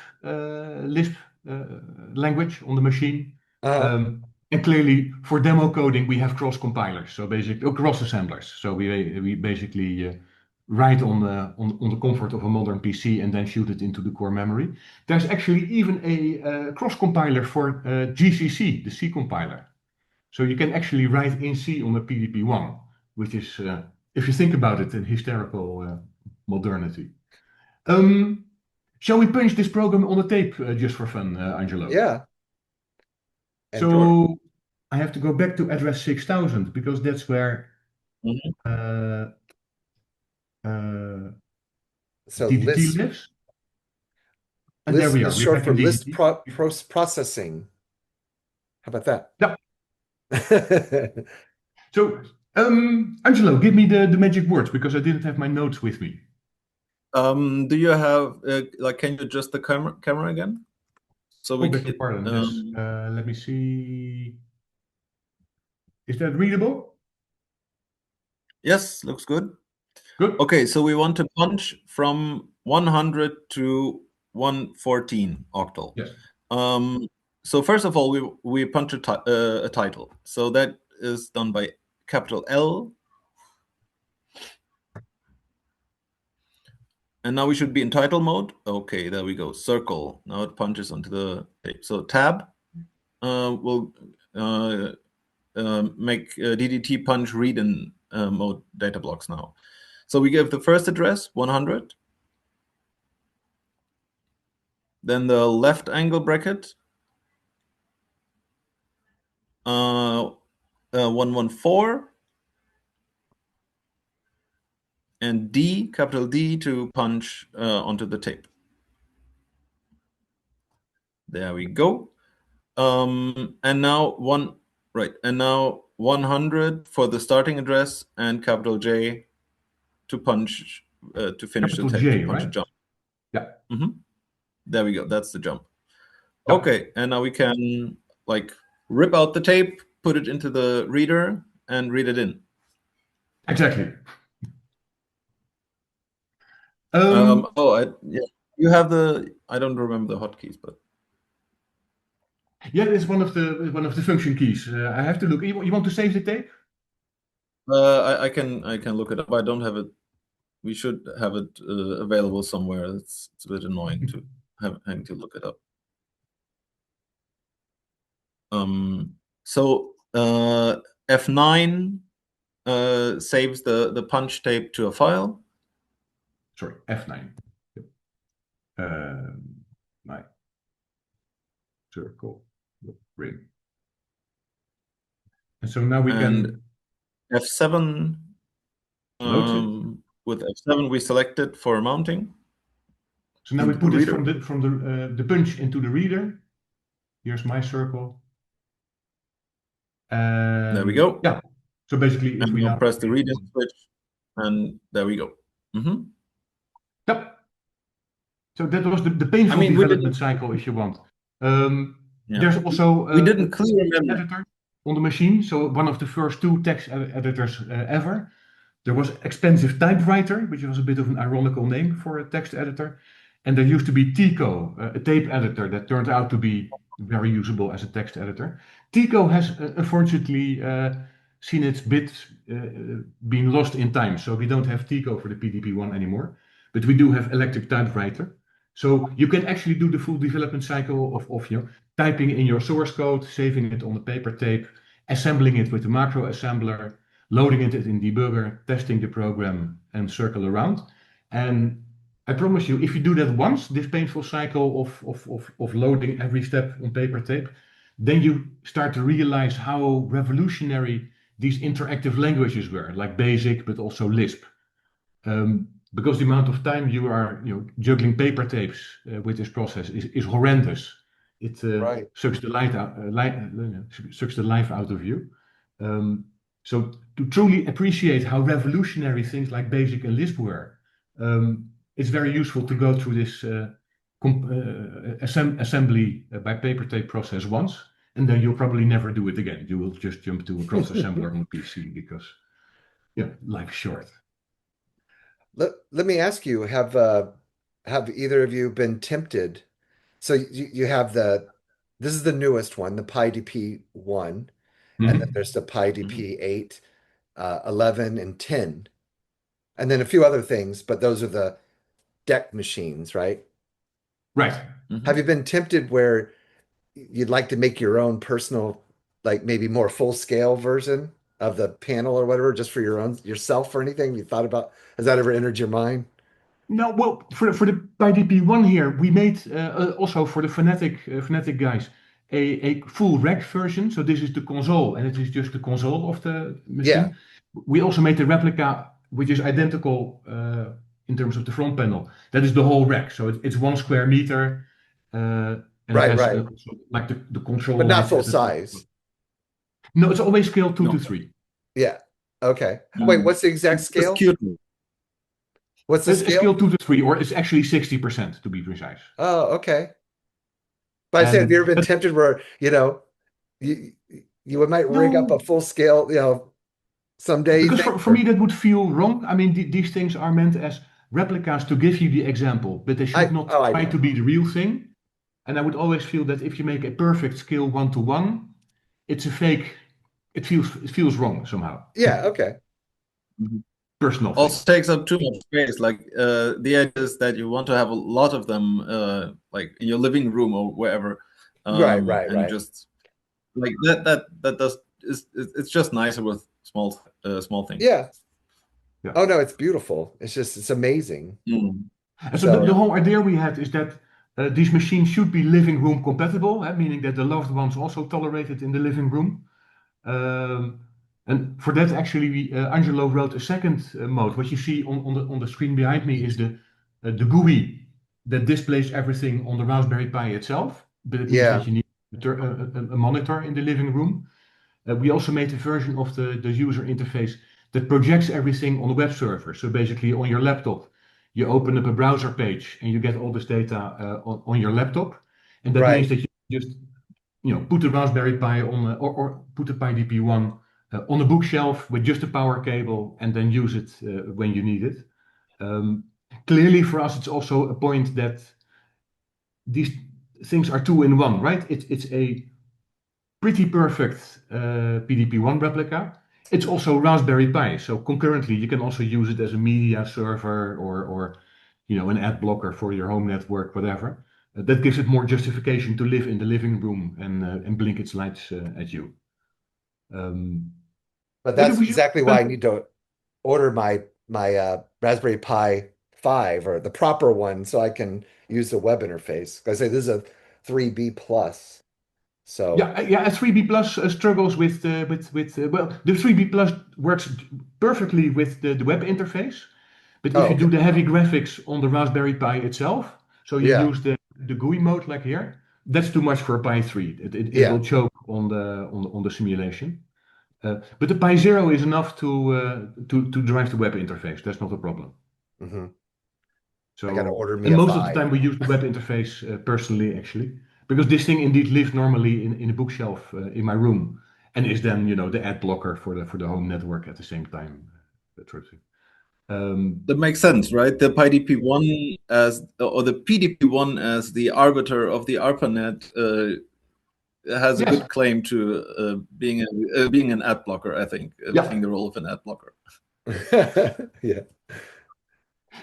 language on the machine. And clearly, for demo coding, we have cross compilers, so basically cross assemblers. So we basically write on the comfort of a modern PC and then shoot it into the core memory. There's actually even a cross compiler for GCC, the C compiler. So you can actually write in C on a PDP-1, which is, if you think about it, an hysterical modernity. Shall we punch this program on the tape just for fun, Angelo? Yeah. So I have to go back to address 6000 because that's where DDT lives. And Lisp there we are. is short for Lisp DDT. processing. How about that? Yeah. So, Angelo, give me the magic words because I didn't have my notes with me. Do you have can you adjust the camera again? So we beg your pardon. Yes. Let me see. Is that readable? Yes, looks good. Good. Okay, so we want to punch from 100 to 114 octal. Yes. So first of all, we punch a title. So that is done by capital L. And now we should be in title mode. Okay, there we go. Circle. Now it punches onto the tape. So tab will make DDT punch read in mode data blocks now. So we give the first address 100. Then the left angle bracket 114. And D, capital D, to punch onto the tape. There we go. And now 100 for the starting address, and capital J to punch to finish capital the tape. J, to punch right? a jump. Yeah. There we go. That's the jump. Yeah. Okay, and now we can rip out the tape, put it into the reader, and read it in. Exactly. You have the. I don't remember the hotkeys, but yeah, it's one of the function keys. I have to look. You want to save the tape? I can look it up. I don't have it. We should have it available somewhere. It's a bit annoying to having to look it up. So F9 saves the punch tape to a file. Sorry, F9. 9. Circle. Ring. And so now we can F7. With F7 we select it for mounting. So now we Into the put it reader. from the punch into the reader. Here's my circle. There we go. Yeah. So basically, if And we now now press the reader switch, and there we go. Yep. So that was the painful I mean, we development didn't. cycle, if you want. Yeah. There's also We a didn't clear text memory. editor on the machine. So one of the first two text editors ever. There was expensive typewriter, which was a bit of an ironical name for a text editor. And there used to be Tico, a tape editor that turned out to be very usable as a text editor. Tico has unfortunately seen its bits being lost in time. So we don't have Tico for the PDP-1 anymore, but we do have electric typewriter. So you can actually do the full development cycle of typing in your source code, saving it on the paper tape, assembling it with the macro assembler, loading it in debugger, testing the program, and circle around. And I promise you, if you do that once, this painful cycle of loading every step on paper tape, then you start to realize how revolutionary these interactive languages were, like BASIC, but also Lisp. Because the amount of time you are juggling paper tapes with this process is horrendous. It sucks the life out of you. So to truly appreciate how revolutionary things like BASIC and Lisp were, it's very useful to go through this assembly by paper tape process once, and then you'll probably never do it again. You will just jump to a cross assembler on a PC because, life is short. Let me ask you, have either of you been tempted? So you have this is the newest one, the PyDP 1, and then there's the PyDP 8, 11, and 10, and then a few other things, but those are the DEC machines, right? Right. Have you been tempted where you'd like to make your own personal, like maybe more full-scale version of the panel or whatever, just for yourself or anything you thought about? Has that ever entered your mind? No, well, for the PyDP-1 here, we made also for the Fnatic guys a full rack version. So this is the console, and it is just the console of the machine. Yeah. We also made the replica, which is identical in terms of the front panel. That is the whole rack. So it's 1 square meter, and Right, it has right. also, like the control But not lights full at the top. size. No, it's always scaled 2 No. to 3. Yeah. Okay. Wait, what's the exact scale? It's cute. What's the It's scale? scaled 2 to 3, or it's actually 60% to be precise. Oh, okay. But I said, have you ever been But- tempted where, you might rig up No. a full scale, someday? You Because think? for me, that would feel wrong. I mean, these things are meant as replicas to give you the example, but they should not I try know. to be the real thing. And I would always feel that if you make a perfect scale 1-to-1, it's a fake. It feels wrong somehow. Yeah, okay. Personal thing. Also takes up too much space. Like the idea is that you want to have a lot of them, like in your living room or wherever. Right. And just like it's just nicer with small things. Yeah. Yeah. Oh no, it's beautiful. It's amazing. And so the whole idea we had is that these machines should be living room compatible, meaning that the loved ones also tolerate it in the living room. And for that, actually, Angelo wrote a second mode. What you see on the screen behind me is the GUI that displays everything on the Raspberry Pi itself. But it means that you need a monitor in the living room. We also made a version of the user interface that projects everything on the web server. So basically, on your laptop, you open up a browser page and you get all this data on your laptop. And that means that you just put the Raspberry Pi on or put the PyDP-1 on a bookshelf with just a power cable and then use it when you need it. Clearly, for us, it's also a point that these things are 2-in-1, right? It's a pretty perfect PDP-1 replica. It's also Raspberry Pi, so concurrently you can also use it as a media server or an ad blocker for your home network, whatever. That gives it more justification to live in the living room and blink its lights at you. But that's exactly why I need to order my Raspberry Pi 5 or the proper one so I can use the web interface. I say this is a 3B plus. So yeah, a 3B plus struggles with well, the 3B plus works perfectly with the web interface, but if you do the heavy graphics on the Raspberry Pi itself, So you use the GUI mode like here. That's too much for a Pi 3. It will choke on the simulation. But the Pi 0 is enough to drive the web interface. That's not a problem. Mm-hmm. So, I gotta order me and a most Pi. of the time we use the web interface personally, actually, because this thing indeed lives normally in a bookshelf in my room, and is then the ad blocker for the home network at the same time. That sort of thing. That makes sense, right? The PDP-1 or the PDP-1 as the arbiter of the Arpanet has a good claim to being an ad blocker. I think playing the role of an ad blocker. Yeah.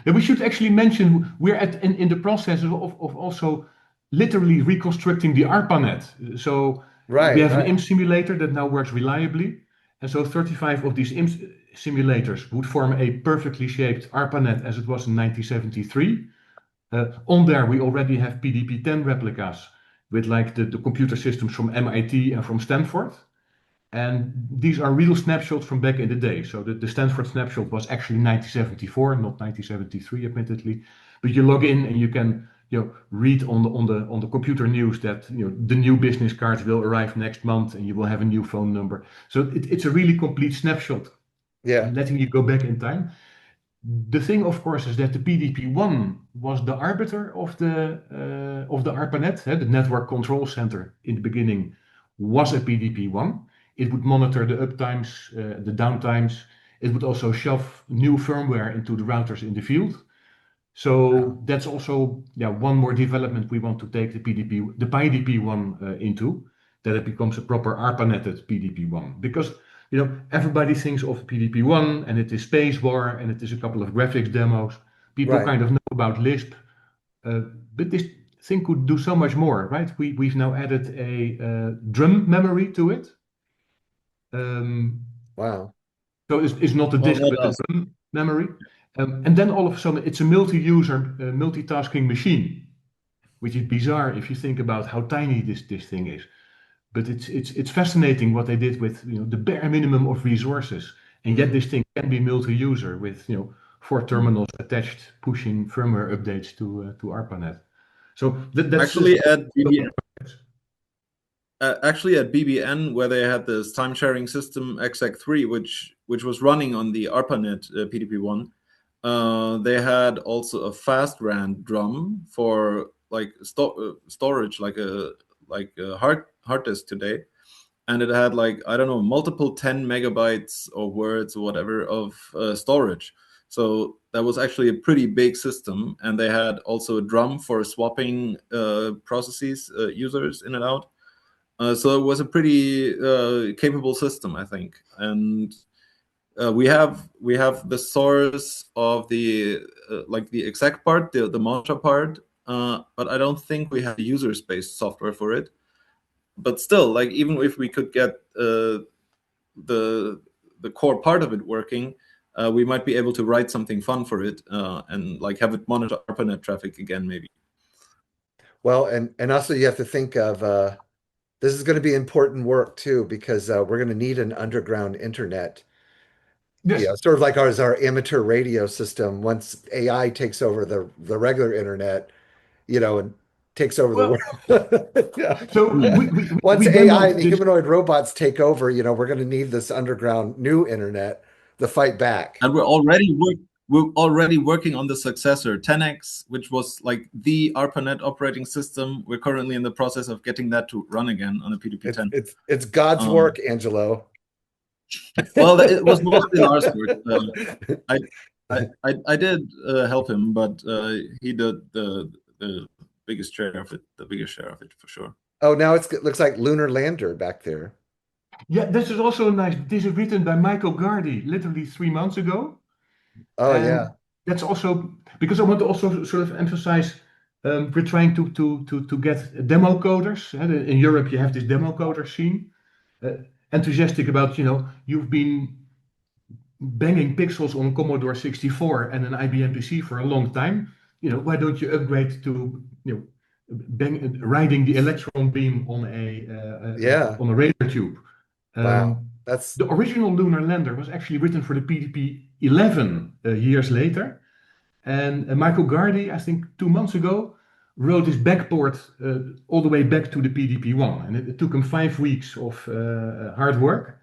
And we should actually mention we're in the process of also literally reconstructing the Arpanet. So we have an IMP simulator that now works reliably, and so 35 of these IMP simulators would form a perfectly shaped Arpanet as it was in 1973. On there we already have PDP-10 replicas with like the computer systems from MIT and from Stanford. And these are real snapshots from back in the day. So the Stanford snapshot was actually 1974, not 1973, admittedly. But you log in and you can read on the computer news that the new business cards will arrive next month and you will have a new phone number. So it's a really complete snapshot. Yeah. Letting you go back in time. The thing, of course, is that the PDP-1 was the arbiter of the Arpanet. The network control center in the beginning was a PDP-1. It would monitor the uptimes, the downtimes. It would also shove new firmware into the routers in the field. So that's also one more development we want to take the PDP-1 into, that it becomes a proper ARPANETed PDP-1. Because everybody thinks of PDP-1 and it is Space War and it is a couple of graphics demos. People kind of know about Lisp, but this thing could do so much more, right? We've now added a drum memory to it. Wow. So it's not a disk, but a drum memory. And then all of a sudden it's a multi-user multitasking machine, which is bizarre if you think about how tiny this thing is. But it's fascinating what they did with the bare minimum of resources, and yet this thing can be multi-user with 4 terminals attached, pushing firmware updates to Arpanet. So that's actually at BBN, where they had this time sharing system exec3, which was running on the Arpanet PDP-1. They had also a fast RAN drum for like storage, like a hard disk today, and it had like multiple 10 megabytes or words or whatever of storage. So that was actually a pretty big system, and they had also a drum for swapping processes, users in and out. So it was a pretty capable system, I think. And we have the source of the the exec part, the monitor part, but I don't think we have user space software for it. But still, like even if we could get the core part of it working, we might be able to write something fun for it and like have it monitor ARPANET traffic again, maybe. Well, and also you have to think of this is going to be important work too, because we're going to need an underground internet. Yes. Yeah, sort of like our amateur radio system. Once AI takes over the regular internet, and takes over the world. Yeah. So Once AI and the humanoid robots take over, we're going to need this underground new internet to fight back. And we're already working on the successor 10X, which was like the ARPANET operating system. We're currently in the process of getting that to run again on a PDP-10. It's God's work, Angelo. Well, it was mostly Lars' work. I did help him, but he did the biggest share of it, for sure. Oh, now it looks like Lunar Lander back there. Yeah, this is also nice. This is written by Michael Gardy, literally 3 months ago. Oh, yeah. That's also because I want to also sort of emphasize we're trying to get demo coders. In Europe, you have this demo coder scene. Enthusiastic about, you've been banging pixels on Commodore 64 and an IBM PC for a long time. Why don't you upgrade to, riding the electron beam on a radar tube? Wow, that's the original lunar lander was actually written for the PDP-11 years later, and Michael Gardy, I think 2 months ago, wrote his backport all the way back to the PDP-1. And it took him 5 weeks of hard work.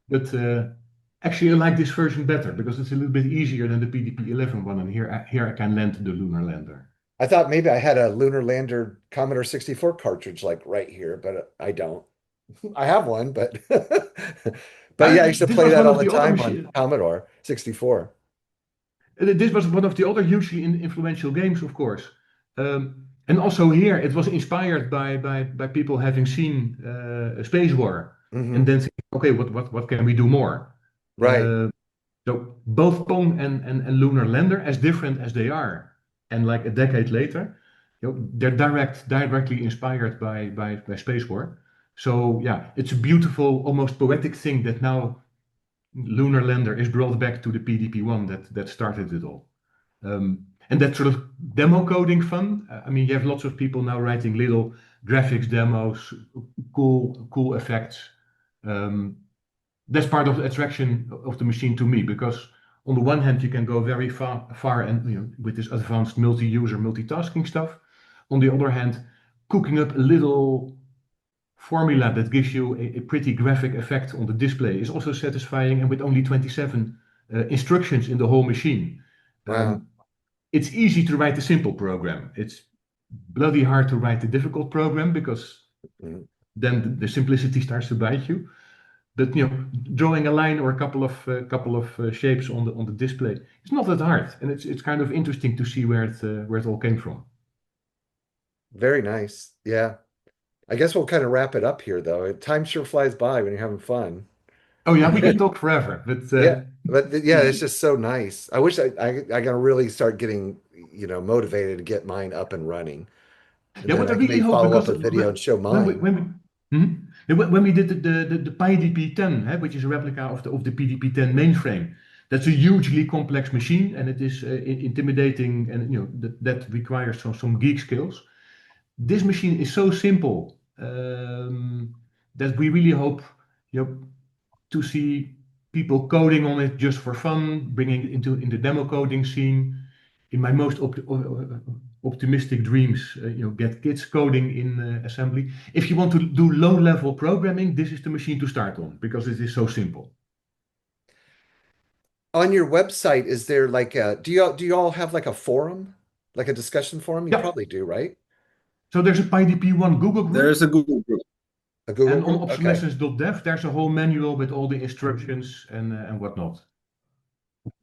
But actually, I like this version better because it's a little bit easier than the PDP-11 one. And here I can land the lunar lander. I thought maybe I had a lunar lander Commodore 64 cartridge like right here, but I don't. I have one, but yeah, I used to play that all the time on Commodore 64. This was one of the other hugely influential games, of course. And also here, it was inspired by people having seen Space War and then saying, okay, what can we do more? Right. So both Pong and Lunar Lander, as different as they are, and like a decade later, they're directly inspired by Space War. So yeah, it's a beautiful, almost poetic thing that now Lunar Lander is brought back to the PDP-1 that started it all. And that sort of demo coding fun. I mean, you have lots of people now writing little graphics demos, cool effects. That's part of the attraction of the machine to me, because on the one hand, you can go very far and with this advanced multi-user multitasking stuff. On the other hand, cooking up a little formula that gives you a pretty graphic effect on the display is also satisfying, and with only 27 instructions in the whole machine. Wow. It's easy to write a simple program. It's bloody hard to write a difficult program because then the simplicity starts to bite you. But drawing a line or a couple of shapes on the display, it's not that hard, and it's kind of interesting to see where it all came from. Very nice. Yeah. I guess we'll kind of wrap it up here, though. Time sure flies by when you're having fun. Oh yeah, we can talk forever, but yeah, it's just so nice. I wish I gotta really start getting motivated to get mine up and running. And yeah, then what I I really may hope, follow up because a video and show mine. when we did the PDP-10, which is a replica of the PDP-10 mainframe, that's a hugely complex machine, and it is intimidating, and that requires some geek skills. This machine is so simple that we really hope to see people coding on it just for fun, bringing it in the demo coding scene. In my most optimistic dreams, get kids coding in assembly. If you want to do low-level programming, this is the machine to start on because it is so simple. On your website, is there like do you all have like a forum, like a discussion forum? You probably do, right? So there's a PDP-1 Google group. There's a Google group. A Google and group? on obsolescence.dev, there's a whole manual with all the instructions and whatnot.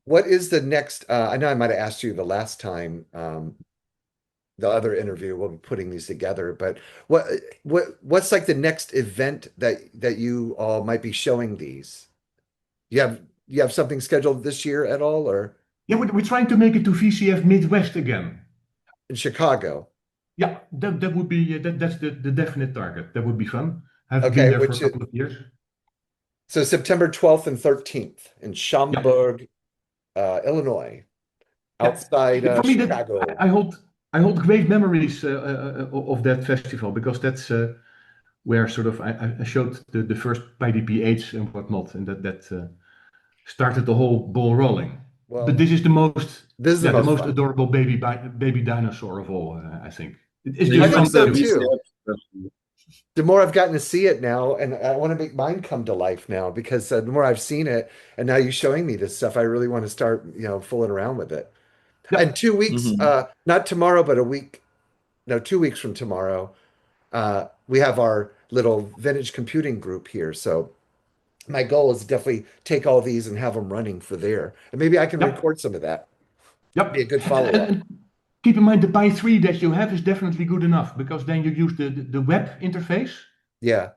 What is the next? I know I might have asked you the last time, the other interview. We'll be putting these together, but what's like the next event that you all might be showing these? You have something scheduled this year at all, or? Yeah, we're trying to make it to VCF Midwest again. In Chicago. Yeah, that would be that's the definite target. That would be fun. I've been there for a couple of years. So September 12th and 13th in Schaumburg, Illinois, outside Chicago. I hold great memories of that festival, because that's where sort of I showed the first PDP-8s and whatnot, and that started the whole ball rolling. Well, but this is the most adorable baby dinosaur of all, I think. It's just I think so too. The more I've gotten to see it now, and I want to make mine come to life now, because the more I've seen it, and now you showing me this stuff, I really want to start, fooling around with it. Yep. And 2 weeks, not tomorrow, but 2 weeks from tomorrow, we have our little vintage computing group here. So my goal is to definitely take all these and have them running for there. And maybe I can record some of that. Yep. Be a good follow-up. Keep in mind the Pi 3 that you have is definitely good enough, because then you use the web interface. Yeah.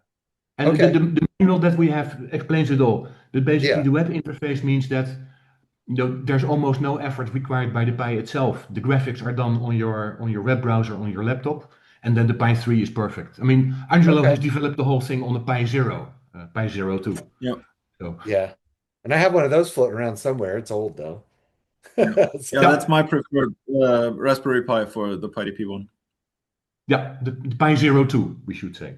And the manual that we have explains it all. But basically the web interface means that there's almost no effort required by the Pi itself. The graphics are done on your web browser on your laptop, and then the Pi 3 is perfect. I mean, Angelo has developed the whole thing on the Pi 0, Pi 02. Yeah. So. Yeah. And I have one of those floating around somewhere. It's old though. That's my preferred Raspberry Pi for the PDP-1. Yeah, the Pi 02, we should say.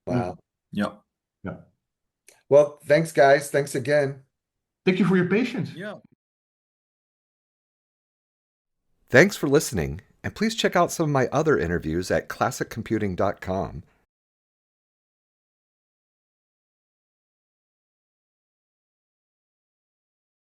Wow. Yeah. Well, thanks, guys. Thanks again. Thank you for your patience. Yeah. Thanks for listening. And please check out some of my other interviews at classiccomputing.com.